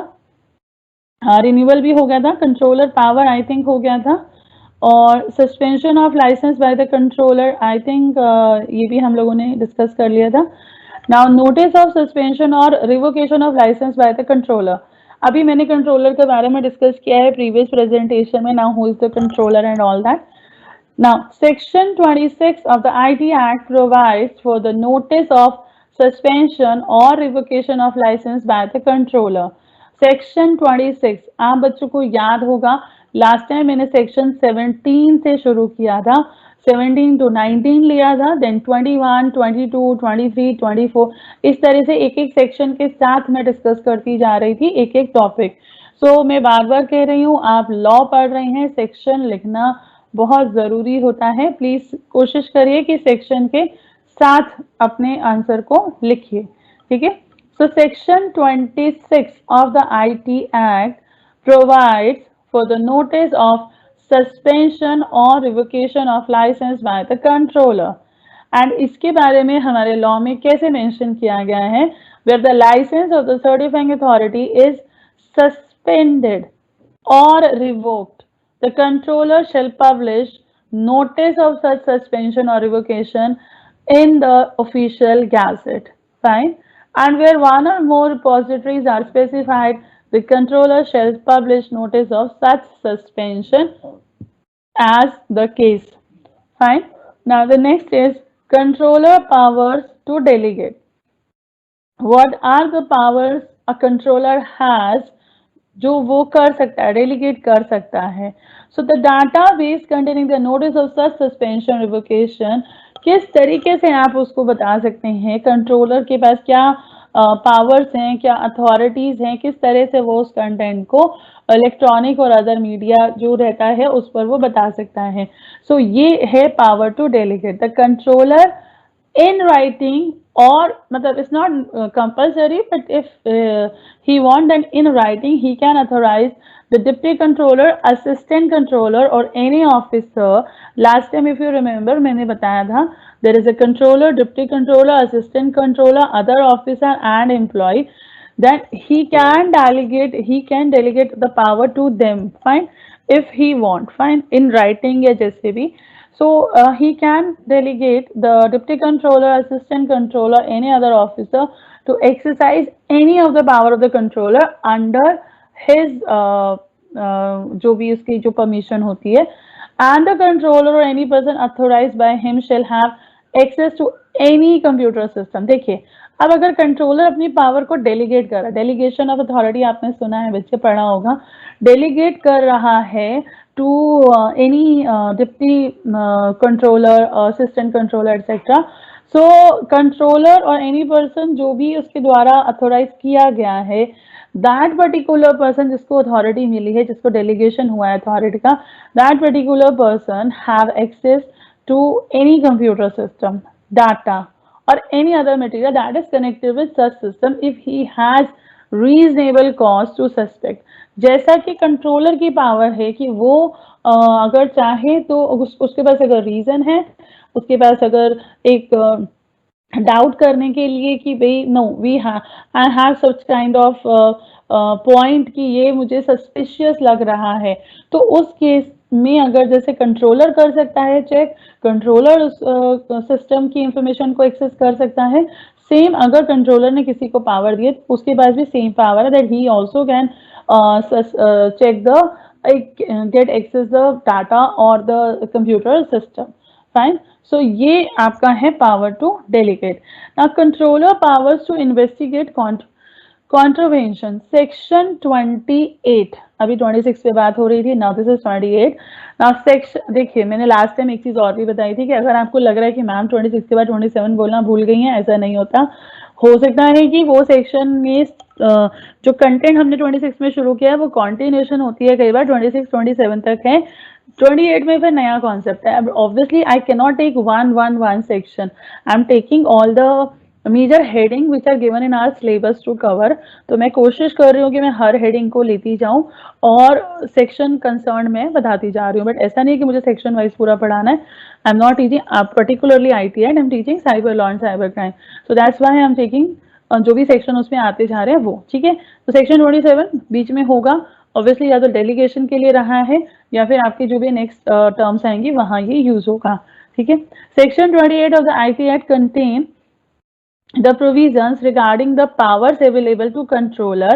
रिन्यूअल भी हो गया था, कंट्रोलर पावर आई थिंक हो गया था, और suspension of licence by the controller I think ये भी हम लोगों ने डिस्कस कर लिया था। नाउ नोटिस ऑफ सस्पेंशन और revocation of licence by the controller, अभी मैंने कंट्रोलर के बारे में डिस्कस किया है प्रीवियस प्रेजेंटेशन में। Now who is the controller and all that. Now, Section 26 of the IT Act provides for the notice of suspension or revocation of license by the controller. Section 26 आप बच्चों को याद होगा, लास्ट टाइम मैंने सेक्शन 17 से शुरू किया था, 17 to 19 लिया था, देन 21, 22, 23, 24, इस तरह से एक एक सेक्शन के साथ मैं डिस्कस करती जा रही थी एक एक टॉपिक। सो मैं बार बार कह रही हूँ, आप लॉ पढ़ रहे हैं, सेक्शन लिखना बहुत जरूरी होता है, प्लीज कोशिश करिए कि सेक्शन के साथ अपने आंसर को लिखिए, ठीक है। So section 26 of the IT act provides for the notice of suspension और revocation of licence by the controller, and इसके बारे में हमारे लॉ में कैसे मेंशन किया गया है, where the licence of the certifying authority is suspended or revoked, the controller shall publish notice of such suspension or revocation in the official gazette. Fine. And where one or more repositories are specified, the controller shall publish notice of such suspension as the case. Fine. Now the next is controller powers to delegate. What are the powers a controller has जो वो कर सकता है, डेलीगेट कर सकता है? So the data base containing the notice of such suspension revocation, किस तरीके से आप उसको बता सकते हैं कंट्रोलर के पास क्या पावर्स हैं, क्या अथॉरिटीज हैं, किस तरह से वो उस कंटेंट को इलेक्ट्रॉनिक और अदर मीडिया जो रहता है उस पर वो बता सकता है। सो ये है power to delegate. The controller in writing, or matlab it's not compulsory, but if he want, then in writing he can authorize the deputy controller, assistant controller or any officer. Last time if you remember मैंने बताया था, there is a controller, deputy controller, assistant controller, other officer and employee, then he can delegate the power to them, fine, if he want, fine, in writing या जैसे भी। So he can delegate the deputy controller, assistant controller, any other officer to exercise any of the power of the controller under his जो भी उसकी जो permission होती है, and the controller or any person authorized by him shall have access to any computer system. देखिए, अब अगर कंट्रोलर अपनी पावर को डेलीगेट कर रहा है, डेलीगेशन ऑफ अथॉरिटी आपने सुना है, बच्चे पढ़ा होगा, डेलीगेट कर रहा है to any deputy controller, assistant controller etcetera. So controller और एनी पर्सन जो भी उसके द्वारा अथोराइज किया गया है, दैट पर्टिकुलर पर्सन जिसको अथॉरिटी मिली है, जिसको डेलीगेशन हुआ है अथॉरिटी का, that particular person have access to any computer system, data or any other material that is connected with such system if he has reasonable cause to suspect. जैसा कि कंट्रोलर की पावर है कि वो अगर चाहे तो उसके पास अगर रीजन है, उसके पास अगर एक डाउट करने के लिए कि भाई no we I have such kind of point कि ये मुझे सस्पिशियस लग रहा है, तो उस केस में अगर जैसे कंट्रोलर कर सकता है चेक, कंट्रोलर उस सिस्टम की इंफॉर्मेशन को एक्सेस कर सकता है, सेम अगर कंट्रोलर ने किसी को पावर दी है तो उसके पास भी सेम पावर है that he also can check the get access the data or the computer system. Fine. So ये आपका है power to delegate. Now controller powers to investigate contravention. Section 28. अभी 26 पे बात हो रही थी. Now this is 28. Now section देखिए मैंने लास्ट टाइम एक चीज और भी बताई थी कि अगर आपको लग रहा है कि मैम 26 के बाद 27 बोलना भूल गई हैं, ऐसा नहीं होता. हो सकता है कि वो सेक्शन में जो कंटेंट हमने 26 में शुरू किया है वो कॉन्टिन्यूशन होती है, कई बार 26 27 तक है, 28 में फिर नया कॉन्सेप्ट है. अब obviously I can not take one section, I am taking all the major heading which are given in our syllabus to cover. तो मैं कोशिश कर रही हूँ कि मैं हर हेडिंग को लेती जाऊँ और सेक्शन कंसर्न में बताती जा रही हूँ, बट ऐसा नहीं कि मुझे सेक्शन वाइज पूरा पढ़ाना है. I am not teaching particularly IT and I am teaching cyber law and cyber crime, so that's why I am taking जो भी सेक्शन उसमें आते जा रहे हैं वो. ठीक है, तो सेक्शन 27 बीच में होगा, ऑब्वियसली या तो डेलीगेशन के लिए रहा है या फिर आपकी जो भी नेक्स्ट टर्म्स आएंगी वहां ये यूज होगा. ठीक है, section 28 of the IT act contain the provisions regarding the powers available to controller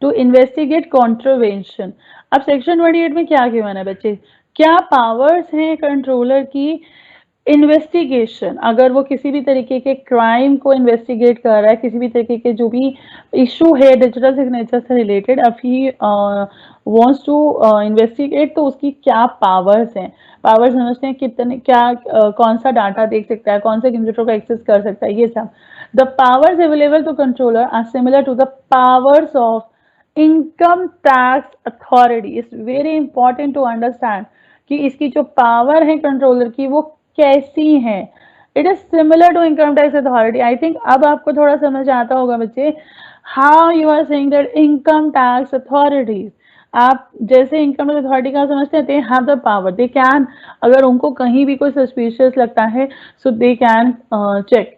to investigate contravention. अब सेक्शन 28 में क्या गिवन है बच्चे, क्या पावर्स हैं कंट्रोलर की इन्वेस्टिगेशन, अगर वो किसी भी तरीके के क्राइम को इन्वेस्टिगेट कर रहा है, किसी भी तरीके के जो भी इशू है डिजिटल सिग्नेचर से रिलेटेड, अब ही वांट्स टू इन्वेस्टिगेट, तो उसकी क्या पावर्स हैं. पावर्स समझते हैं कितने क्या कौन सा डाटा देख सकता है, कौन से कंप्यूटर को एक्सेस कर सकता है, ये सब. The powers available to controller are similar to the powers of income tax authority. It's very important to understand कि इसकी जो पावर है कंट्रोलर की वो कैसी है. It is similar to income tax authority. I think अब आपको थोड़ा समझ आता होगा बच्चे, how you are saying that income tax authorities, आप जैसे इनकम टैक्स अथॉरिटी का समझते हैं, they have the power, they can, अगर उनको कहीं भी कोई सस्पिशियस लगता है सो दे कैन चेक,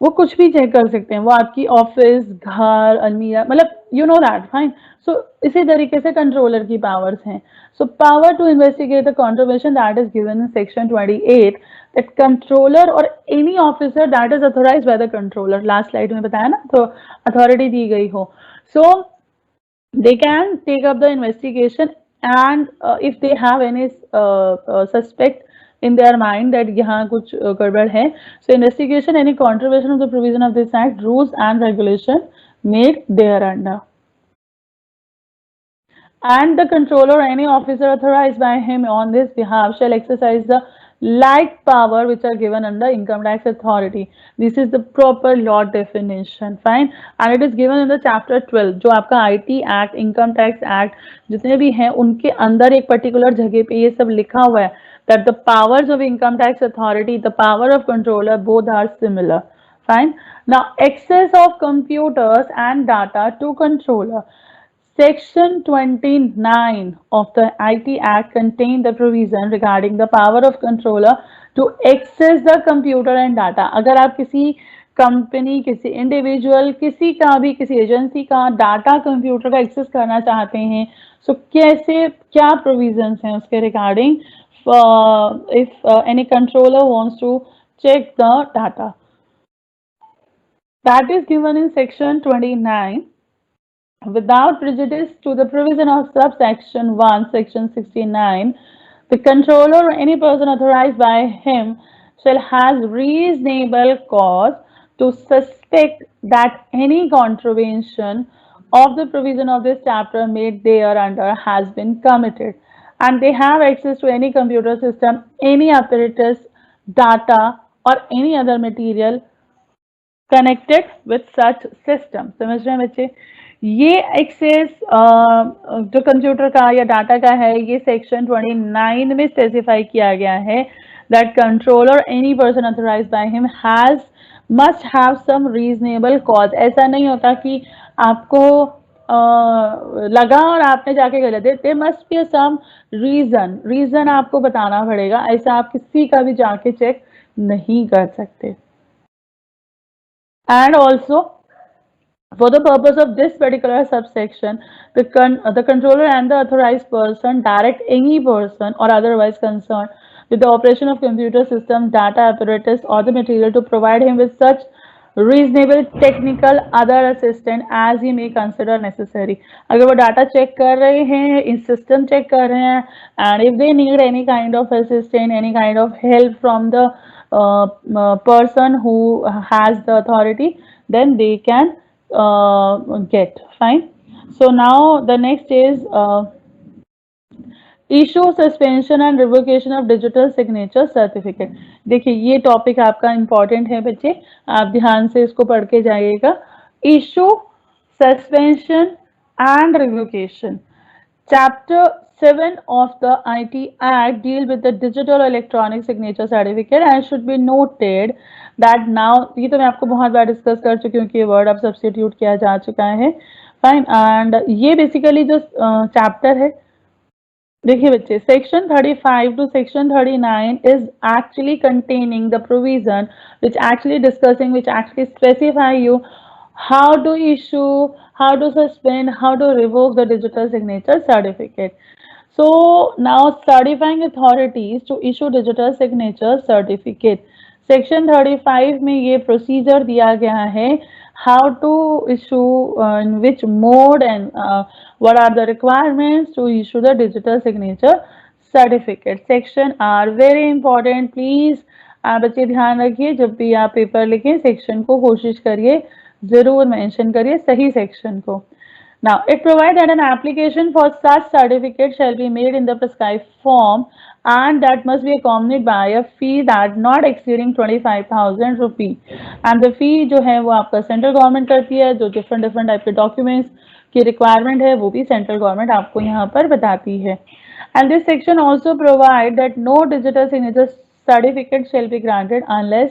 वो कुछ भी चेक कर सकते हैं, वो आपकी ऑफिस, घर, अलमीरा, मतलब you know that. Fine. So इसी तरीके से कंट्रोलर की पावर्स हैं. So power to investigate the contravention that is given in section 28 that controller और any officer that is authorised by the controller. Last slide में बताया ना, तो अथॉरिटी दी गई हो, सो they can take up the investigation and if they have any suspect in their mind that यहाँ कुछ गड़बड़ है, so investigation any contravention of the provision of this act, rules and regulation made thereunder, and the controller or any officer authorized by him on this behalf shall exercise the like power which are given under income tax authority. This is the proper law definition. Fine. And it is given in the chapter 12 जो आपका IT Act, Income Tax Act जितने भी हैं उनके अंदर एक पर्टिकुलर जगह पे ये सब लिखा हुआ है that the powers of income tax authority, the power of controller, both are similar. Fine. Now access of computers and data to controller. Section 29 of the IT Act contain the provision regarding the power of controller to access the computer and data. अगर आप किसी कंपनी, किसी इंडिविजुअल, किसी का भी, किसी एजेंसी का डाटा कंप्यूटर का एक्सेस करना चाहते हैं, सो कैसे क्या प्रोविजंस हैं उसके regarding, if any controller wants to check the data, that is given in section 29 without prejudice to the provision of subsection 1, section 69. The controller or any person authorized by him shall has reasonable cause to suspect that any contravention of the provision of this chapter made thereunder has been committed, and they have access to any computer system, any apparatus, data or any other material connected with such system. समझ रहे हैं बच्चे ये एक्सेस जो कंप्यूटर का या डाटा का है, ये सेक्शन 29 में स्पेसिफाई किया गया है that controller any person authorised by him has must have some reasonable cause. ऐसा नहीं होता कि आपको लगा और आपने जाके कर दिया, there must be some reason आपको बताना पड़ेगा, ऐसा आप किसी का भी जाके चेक नहीं कर सकते। And also for the purpose of this particular subsection, the controller and the authorized person direct any person or otherwise concerned with the operation of computer system, data apparatus or the material to provide him with such reasonable technical other assistance as he may consider necessary. अगर वो डाटा चेक कर रहे हैं, इस सिस्टम चेक कर रहे हैं, and if they need any kind of assistance, any kind of help from the person who has the authority, then they can get. Fine. So now the next is issue suspension and revocation of digital signature certificate. देखिए ये टॉपिक आपका इंपॉर्टेंट है बच्चे, आप ध्यान से इसको पढ़ के जाइएगा। Issue suspension and revocation, Chapter 7 of the IT Act deal with the digital electronic signature certificate and should be noted that now, ये तो मैं आपको बहुत बार डिस्कस कर चुकी हूँ कि ये वर्ड अब सब्स्टिट्यूट किया जा चुका है। फाइन। एंड ये बेसिकली जो चैप्टर है, देखिए बच्चे, section 35 to section 39 is actually containing the provision which actually discussing, which actually specify you how to issue, how to suspend, how to revoke the digital signature certificate. So now certifying authorities to issue digital signature certificate, section 35 में ये procedure दिया गया है, how to issue, in which mode and what are the requirements to issue the digital signature certificate. Section are very important, please आप बच्चे ध्यान रखिए, जब भी आप पेपर लिखें सेक्शन को कोशिश करिए जरूर मेंशन करिए सही सेक्शन को। Now it provides that an application for such certificate shall be made in the prescribed form and that must be accompanied by a fee that not exceeding 25,000 rupee, and the fee जो है वो आपका सेंट्रल गवर्नमेंट करती है, जो डिफरेंट टाइप के डॉक्यूमेंट्स की रिक्वायरमेंट है वो भी सेंट्रल गवर्नमेंट आपको यहाँ पर बताती है। And this section also provide that no digital signature certificate shall be granted unless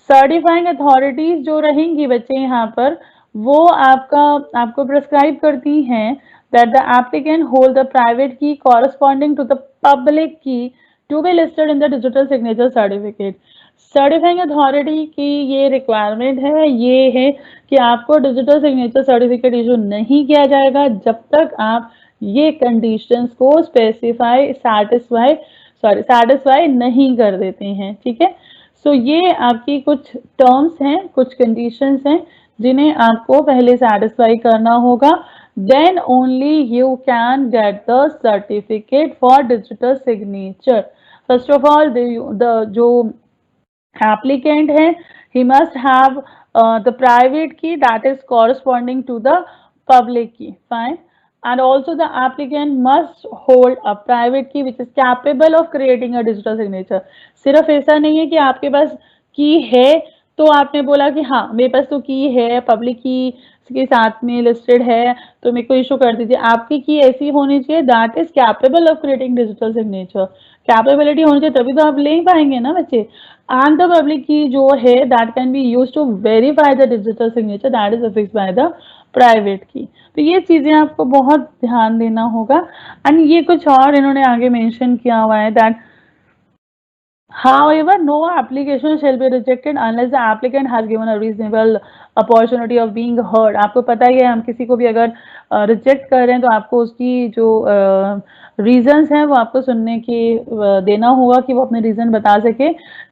certifying authorities जो रहेंगी बच्चे यहाँ पर, वो आपको प्रिस्क्राइब करती हैं that the applicant hold the private key corresponding to the public key to be listed in the digital signature certificate. Certifying authority की ये रिक्वायरमेंट है, ये है कि आपको डिजिटल सिग्नेचर सर्टिफिकेट इशू नहीं किया जाएगा जब तक आप ये कंडीशंस को सेटिस्फाई नहीं कर देते हैं। ठीक है, सो ये आपकी कुछ टर्म्स हैं, कुछ कंडीशंस हैं जिन्हें आपको पहले सेटिस्फाई करना होगा, then only you can get the certificate for digital signature. First of all the जो एप्लीकेंट है, he must have the private key that is corresponding to the public key. Fine. And also the applicant must hold a private key which is capable of creating a digital signature. सिर्फ ऐसा नहीं है कि आपके पास की है तो आपने बोला कि हाँ मेरे पास तो की है, पब्लिक की के साथ में लिस्टेड है तो मेरे को इशू कर दीजिए। आपकी की ऐसी होनी चाहिए that is capable of creating digital signature. Capability होनी चाहिए तभी तो आप ले ही पाएंगे ना बच्चे। एंड द पब्लिक की जो है that can be use to verify the digital signature that is affixed by the private key. तो ये चीजें आपको बहुत ध्यान देना होगा। एंड ये कुछ और इन्होंने आगे मेंशन किया हुआ है that however no application shall be rejected unless the applicant has given a reasonable opportunity of being heard। आपको पता ही है हम किसी को भी अगर रिजेक्ट कर रहे हैं तो आपको उसकी जो रीजंस हैं वो आपको सुनने की देना होगा कि वो अपने रीजन बता सके।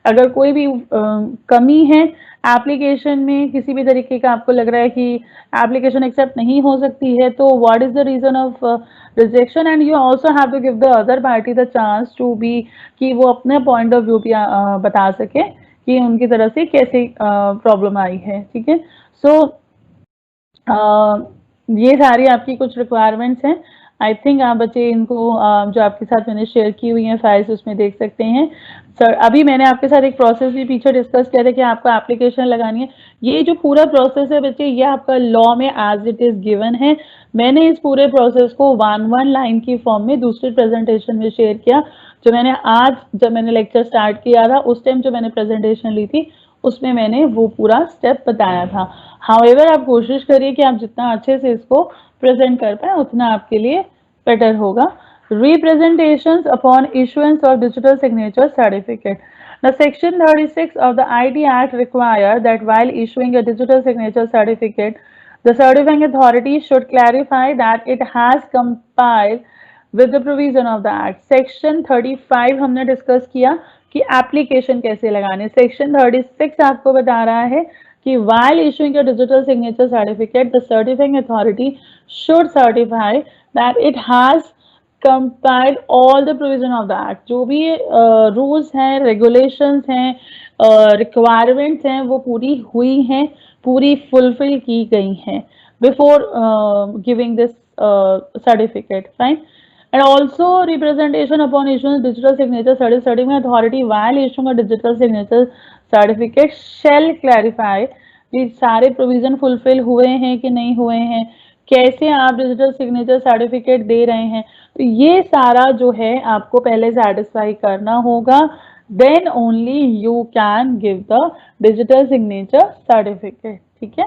अगर कोई भी कमी है एप्लीकेशन में, किसी भी तरीके का आपको लग रहा है कि एप्लीकेशन एक्सेप्ट नहीं हो सकती है, तो what is the reason of rejection, and you also have to give the other party the chance to be, कि वो अपने पॉइंट ऑफ व्यू भी बता सके कि उनकी तरफ से कैसे प्रॉब्लम आई है। ठीक है, सो ये सारी आपकी कुछ रिक्वायरमेंट्स हैं। आई थिंक आप बच्चे इनको जो आपके साथ मैंने शेयर की हुई हैं फाइल्स उसमें देख सकते हैं। सर अभी मैंने आपके साथ एक प्रोसेस भी पीछे डिस्कस किया था कि आपको एप्लीकेशन लगानी है। ये जो पूरा प्रोसेस है बच्चे ये आपका लॉ में एज इट इज गिवन है। मैंने इस पूरे प्रोसेस को वन लाइन की फॉर्म में दूसरे प्रेजेंटेशन में शेयर किया। जो मैंने आज जब मैंने लेक्चर स्टार्ट किया था उस टाइम जो मैंने प्रेजेंटेशन ली थी उसमें मैंने वो पूरा स्टेप बताया था। हाउएवर आप कोशिश करिए कि आप जितना अच्छे से इसको प्रेजेंट कर पाए उतना आपके लिए बेटर होगा। Representations upon issuance of digital signature certificate. Now, Section 36 of the IT Act require that while issuing a digital signature certificate, the certifying authority should clarify that it has complied with the provision of the Act. Section 35 हमने डिस्कस किया कि एप्लीकेशन कैसे लगाने। Section 36 आपको बता रहा है कि while issuing a digital signature certificate, the certifying authority should certify that it has complied all the provision of the act। जो भी रूल्स हैं, रेगुलेशंस हैं, रिक्वायरमेंट्स हैं वो पूरी हुई हैं, पूरी फुलफिल की गई हैं before giving this certificate. Fine. And also representation upon issuing digital signature certifying authority while issuing a digital signature certificate shall clarify कि सारे प्रोविजन फुलफिल हुए हैं कि नहीं हुए हैं, कैसे आप डिजिटल सिग्नेचर सर्टिफिकेट दे रहे हैं, तो ये सारा जो है आपको पहले सेटिस्फाई करना होगा। Then only you can give the digital signature certificate. ठीक है।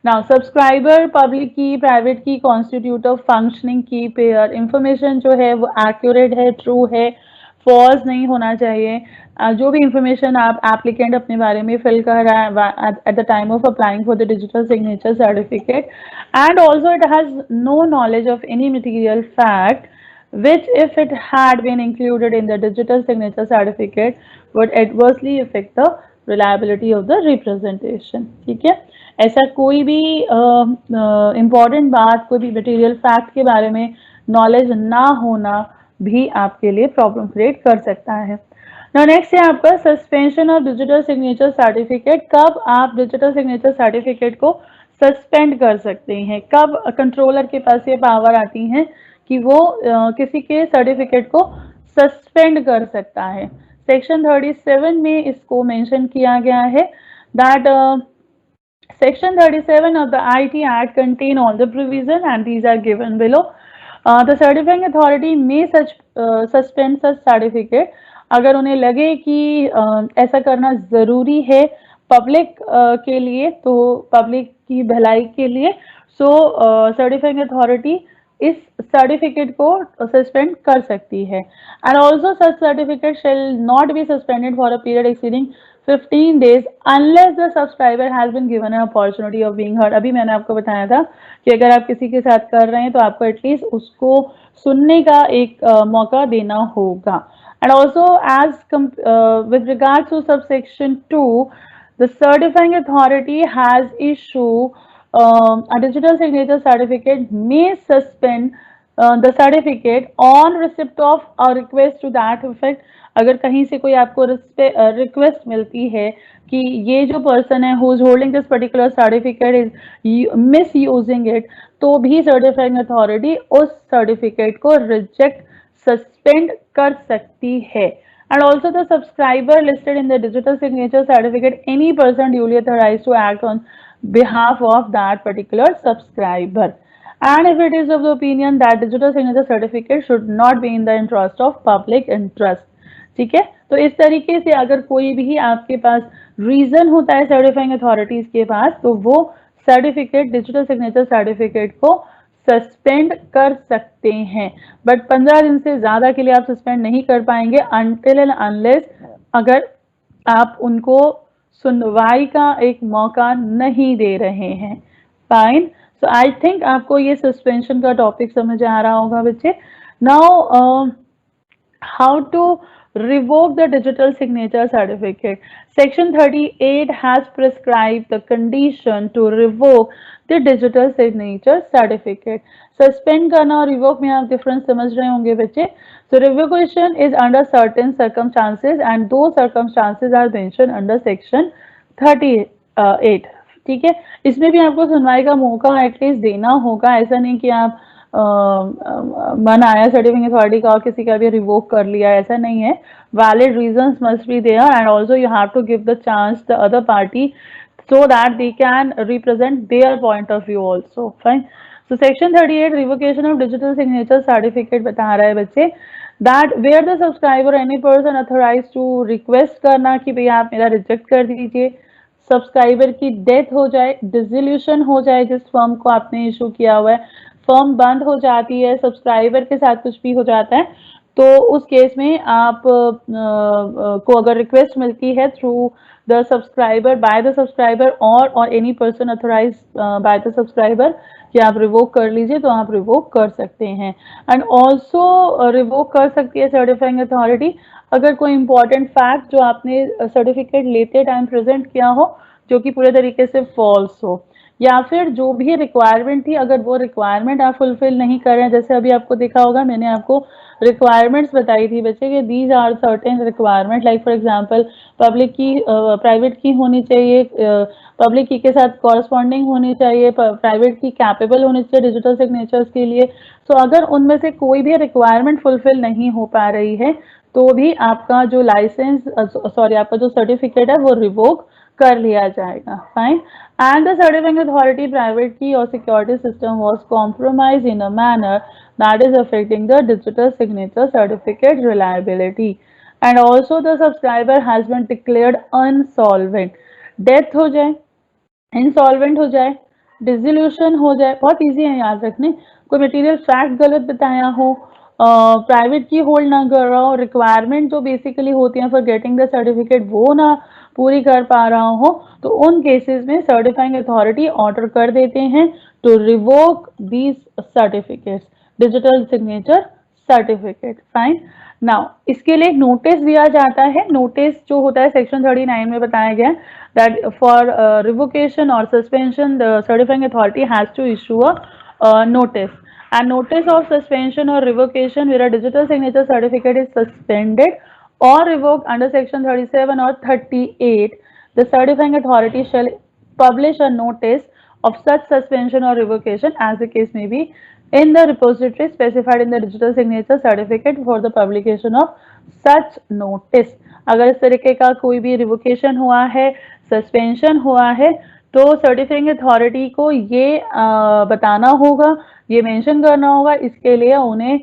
Now subscriber public key, private key constitute of functioning key pair information जो है वो एक्यूरेट है, ट्रू है, फॉल्स नहीं होना चाहिए। जो भी इंफॉर्मेशन आप एप्लीकेंट अपने बारे में फिल कर रहा है at the time of applying for the digital signature certificate, and also it has no knowledge of any material fact which if it had been included in the digital signature certificate would adversely affect the reliability of the representation। ठीक है। ऐसा कोई भी इम्पॉर्टेंट बात, कोई भी मटेरियल फैक्ट के बारे में नॉलेज ना होना भी आपके लिए प्रॉब्लम क्रिएट कर सकता है। नेक्स्ट है आपका suspension of digital signature certificate. कब आप डिजिटल सिग्नेचर सर्टिफिकेट को सस्पेंड कर सकते हैं, कब कंट्रोलर के पास ये पावर आती है कि वो किसी के सर्टिफिकेट को सस्पेंड कर सकता है। सेक्शन 37 में इसको मेंशन किया गया है that Section 37 of the IT Act contain all the provision and these are given below. The certifying authority may suspend such certificate अगर उन्हें लगे कि ऐसा करना ज़रूरी है पब्लिक के लिए, तो पब्लिक की भलाई के लिए, सो सर्टिफाइंग अथॉरिटी इस सर्टिफिकेट को सस्पेंड कर सकती है। And also such certificate shall not be suspended for a period exceeding 15 days unless the subscriber has been given an opportunity of being heard। अभी मैंने आपको बताया था कि अगर आप किसी के साथ कर रहे हैं तो आपको एटलीस्ट उसको सुनने का एक मौका देना होगा। And also as with regards to subsection 2, the certifying authority has issued a digital signature certificate may suspend the certificate on receipt of a request to that effect। अगर कहीं से कोई आपको रिक्वेस्ट मिलती है कि ये जो पर्सन है who is holding this particular certificate is miss using it, तो भी सर्टिफाइंग अथॉरिटी उस सर्टिफिकेट को रिजेक्ट, सस्पेंड कर सकती है। And also the subscriber listed in the digital signature certificate, any person duly authorized to act on behalf of that particular subscriber, and if it is of the opinion that digital signature certificate should not be in the interest of public interest। ठीक है। तो इस तरीके से अगर कोई भी आपके पास रीजन होता है सर्टिफाइंग अथॉरिटीज के पास, तो वो सर्टिफिकेट, डिजिटल सिग्नेचर सर्टिफिकेट को सस्पेंड कर सकते हैं, बट 15 दिन से ज्यादा के लिए आप सस्पेंड नहीं कर पाएंगे अनटिल एंड अनलेस अगर आप उनको सुनवाई का एक मौका नहीं दे रहे हैं। फाइन। सो आई थिंक आपको ये सस्पेंशन का टॉपिक समझ आ रहा होगा बच्चे। Now how to revoke the digital signature certificate। Section 38 has prescribed the condition to revoke the digital signature certificate। Suspend करना और revoke में आप difference समझ रहे होंगे बच्चे। So revocation is under certain circumstances and those circumstances are mentioned under section 38। ठीक है। इसमें भी आपको सुनवाई का मौका एटलीस्ट देना होगा, ऐसा नहीं कि आप मन आया सर्टिफिकेट अथॉरिटी का और किसी का भी रिवोक कर लिया, ऐसा नहीं है. Valid reasons must be there and also you have to give the chance the other party so that they can represent their point of view also. Fine. So section 38 revocation of digital signature certificate बता रहा है बच्चे that where the subscriber any person authorized to request करना कि भैया आप मेरा रिजेक्ट कर दीजिए, सब्सक्राइबर की डेथ हो जाए, डिसोल्यूशन हो जाए जिस फर्म को आपने इशू किया हुआ है, फर्म बंद हो जाती है, सब्सक्राइबर के साथ कुछ भी हो जाता है, तो उस केस में आप को अगर रिक्वेस्ट मिलती है through the subscriber by the subscriber और any person authorise by the subscriber कि आप रिवोक कर लीजिए, तो आप रिवोक कर सकते हैं. एंड ऑल्सो रिवोक कर सकती है सर्टिफाइंग अथॉरिटी अगर कोई इंपॉर्टेंट फैक्ट जो आपने सर्टिफिकेट लेते टाइम प्रेजेंट किया हो जो कि पूरे तरीके से फॉल्स हो, या फिर जो भी रिक्वायरमेंट थी अगर वो रिक्वायरमेंट आप फुलफिल नहीं कर रहे हैं. जैसे अभी आपको देखा होगा मैंने आपको रिक्वायरमेंट्स बताई थी बच्चे कि these are certain requirement, like for example public key private key होनी चाहिए, पब्लिक की के साथ कॉरस्पॉन्डिंग होनी चाहिए, प्राइवेट की कैपेबल होनी चाहिए डिजिटल सिग्नेचर्स के लिए. तो अगर उनमें से कोई भी रिक्वायरमेंट फुलफिल नहीं हो पा रही है तो भी आपका जो लाइसेंस सॉरी आपका जो सर्टिफिकेट है वो रिवोक कर लिया जाएगा. Fine. And the certifying authority private key or security system was compromised in a manner that is affecting the digital signature certificate reliability. And also the subscriber has been declared insolvent. Death हो जाए, इंसॉल्वेंट हो जाए, डिसोल्यूशन हो जाए, बहुत इजी है याद रखने, कोई मटेरियल फैक्ट गलत बताया हो, प्राइवेट की होल्ड ना कर रहा हो, रिक्वायरमेंट जो बेसिकली होती है फॉर गेटिंग द सर्टिफिकेट वो ना पूरी कर पा रहा हो, तो उन केसेस में सर्टिफाइंग अथॉरिटी ऑर्डर कर देते हैं to revoke these certificates, digital signature certificate. Fine. Now इसके लिए एक नोटिस दिया जाता है. नोटिस जो होता है सेक्शन 39 में बताया गया है that for revocation or suspension the certifying authority has to issue a notice, and notice of suspension or revocation where a digital signature certificate is suspended or revoked under section 37 or 38, the certifying authority shall publish a notice of such suspension or revocation as the case may be in the repository specified in the digital signature certificate for the publication of such notice. अगर इस तरीके का कोई भी रिवोकेशन हुआ है, सस्पेंशन हुआ है, तो सर्टिफाइंग अथॉरिटी को ये बताना होगा, ये मेंशन करना होगा, इसके लिए उन्हें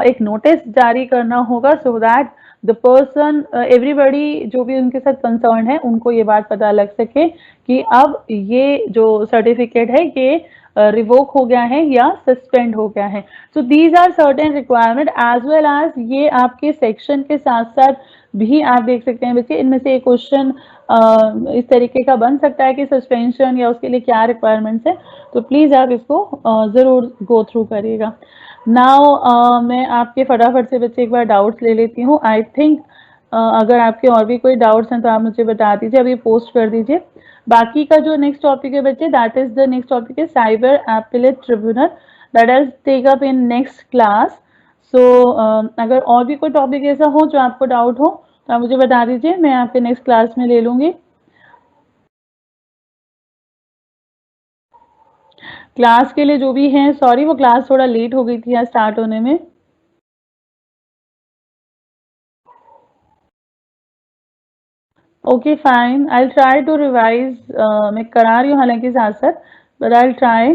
एक नोटिस जारी करना होगा so that the person everybody जो भी उनके साथ कंसर्न है उनको ये बात पता लग सके कि अब ये जो सर्टिफिकेट है ये रिवोक हो गया है या सस्पेंड हो गया है. So these are certain requirement as well as ये आपके सेक्शन के साथ साथ भी आप देख सकते हैं बच्चे इनमें से एक क्वेश्चन इस तरीके का बन सकता है कि सस्पेंशन या उसके लिए क्या रिक्वायरमेंट्स है, तो प्लीज आप इसको जरूर गो थ्रू करिएगा. नाउ मैं आपके फटाफट से बच्चे एक बार डाउट्स ले लेती हूँ. आई थिंक अगर आपके और भी कोई डाउट्स हैं तो आप मुझे बता दीजिए, अभी पोस्ट कर दीजिए. बाकी का जो नेक्स्ट टॉपिक है बच्चे that is the next topic है cyber appellate tribunal, that I take up in next class. So अगर और भी कोई टॉपिक ऐसा हो जो आपको डाउट हो तो आप मुझे बता दीजिए, मैं आपके नेक्स्ट क्लास में ले लूंगी. क्लास के लिए जो भी हैं सॉरी वो क्लास थोड़ा लेट हो गई थी आज स्टार्ट होने में. Okay fine, I try to revise, मैं करा रही हूँ हालांकि साथ साथ, बट आई ट्राई.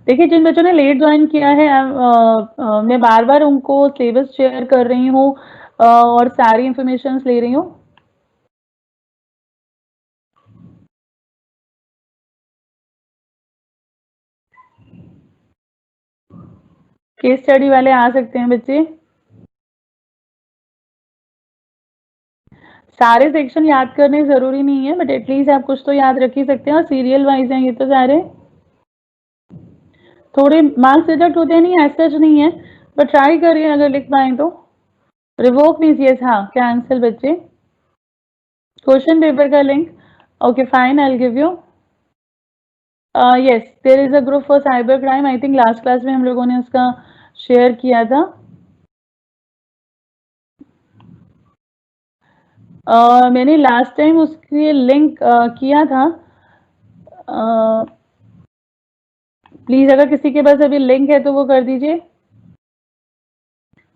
देखिए जिन बच्चों ने लेट ज्वाइन किया है मैं बार बार उनको सिलेबस शेयर कर रही हूँ और सारी इंफॉर्मेशन ले रही हूँ. केस स्टडी वाले आ सकते हैं बच्चे. सारे सेक्शन याद करने जरूरी नहीं है बट एटलीस्ट आप कुछ तो याद रख ही सकते हैं, और सीरियल वाइज हैं ये तो सारे. थोड़े मार्क्स रिजेक्ट होते हैं नहीं ऐसा नहीं है, बट ट्राई करिए अगर लिख पाए तो. रिवोक मीन्स यस, हाँ कैंसिल बच्चे. क्वेश्चन पेपर का link okay fine I will give you. Yes there is a group for cyber crime, I think last class में हम लोगों ने उसका शेयर किया था. मैंने लास्ट टाइम उसके लिंक किया था. प्लीज अगर किसी के पास अभी लिंक है तो वो कर दीजिए।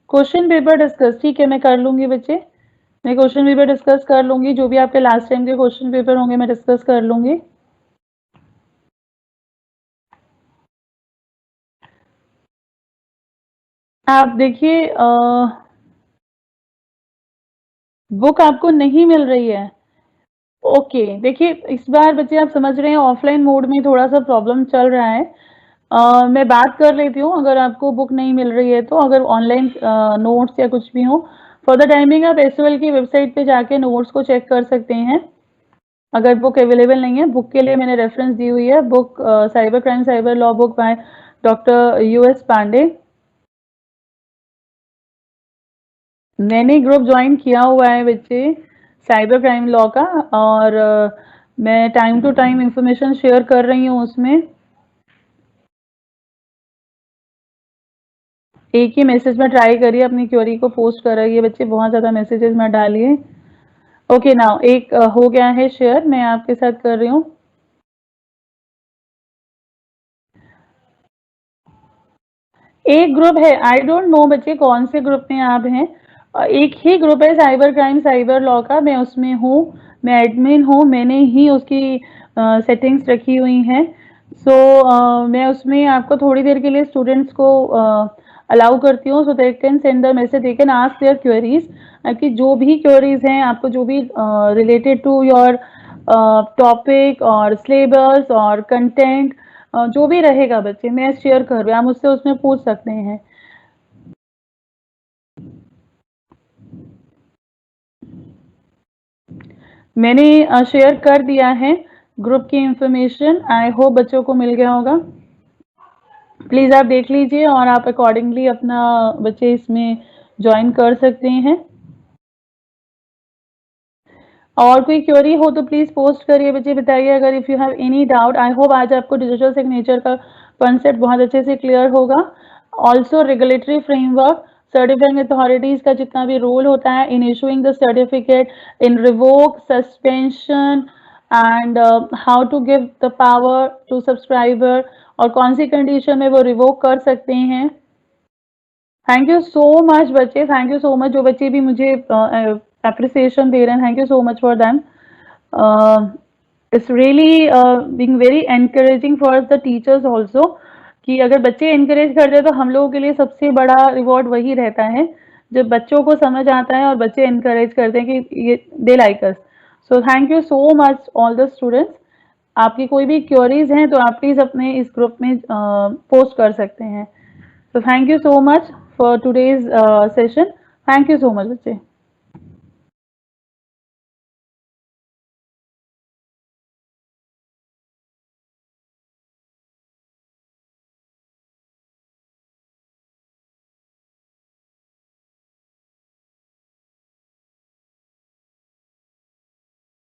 क्वेश्चन पेपर डिस्कस, ठीक है मैं कर लूंगी बच्चे, मैं क्वेश्चन पेपर डिस्कस कर लूंगी, जो भी आपके लास्ट टाइम के क्वेश्चन पेपर होंगे मैं डिस्कस कर लूंगी। आप देखिए बुक आपको नहीं मिल रही है। ओके देखिए इस बार बच्चे आप समझ रहे हैं ऑफलाइन मोड में थोड़ा सा प्रॉब्लम चल रहा है। मैं बात कर लेती हूँ, अगर आपको बुक नहीं मिल रही है तो अगर ऑनलाइन नोट्स या कुछ भी हो, फॉर द टाइमिंग आप एसओएल की वेबसाइट पे जाके नोट्स को चेक कर सकते हैं। अगर बुक अवेलेबल नहीं है, बुक के लिए मैंने रेफरेंस दी हुई है, book cyber crime cyber law book by doctor U S Pandey. मैंने ग्रुप ज्वाइन किया हुआ है बच्चे साइबर क्राइम लॉ का, और मैं time to time information share कर रही हूँ उसमें। एक ही मैसेज में ट्राई करिए, अपनी क्वेरी को पोस्ट कर रही है बच्चे, बहुत ज़्यादा मैसेजेस में डालिए। ओके नाउ एक हो गया है शेयर, मैं आपके साथ कर रही हूँ। एक ग्रुप है, आई डोंट नो बच्चे कौन से ग्रुप में आप हैं, एक ही ग्रुप है साइबर क्राइम साइबर लॉ का, मैं उसमें हूँ, मैं एडमिन हूँ, मैंने ही उसकी सेटिंग्स रखी हुई हैं। सो मैं उसमें आपको थोड़ी देर के लिए स्टूडेंट्स को अलाउ करती हूँ, so they can send the message, they can ask their queries. कि जो भी क्वेरीज हैं आपको, जो भी रिलेटेड टू योर टॉपिक और सिलेबस और कंटेंट, जो भी रहेगा बच्चे मैं शेयर कर रही हूँ, आप मुझसे उसमें पूछ सकते हैं। मैंने शेयर कर दिया है ग्रुप की इंफॉर्मेशन, आई होप बच्चों को मिल गया होगा। प्लीज आप देख लीजिए और आप अकॉर्डिंगली अपना बच्चे इसमें ज्वाइन कर सकते हैं। और कोई क्वेरी हो तो प्लीज पोस्ट करिए बच्चे, बताइए अगर if you have any doubt. I hope आज आपको डिजिटल सिग्नेचर का कॉन्सेप्ट बहुत अच्छे से क्लियर होगा। Also regulatory framework, certifying authorities का जितना भी रोल होता है in issuing the certificate, in revoke, suspension and how to give the power to subscriber, और कौन सी कंडीशन में वो रिवोक कर सकते हैं। थैंक यू सो मच बच्चे, थैंक यू सो मच, जो बच्चे भी मुझे अप्रिसिएशन दे रहे हैं, thank you so much for them. It's really being very encouraging for the teachers also, कि अगर बच्चे एनकरेज करते हैं तो हम लोगों के लिए सबसे बड़ा रिवॉर्ड वही रहता है जब बच्चों को समझ आता है और बच्चे एनकरेज करते हैं कि ये they like us. So thank you so much all the students. आपकी कोई भी क्वेरीज हैं तो आप प्लीज अपने इस ग्रुप में पोस्ट कर सकते हैं। So thank you so much for today's session. Thank you so much, बच्चे।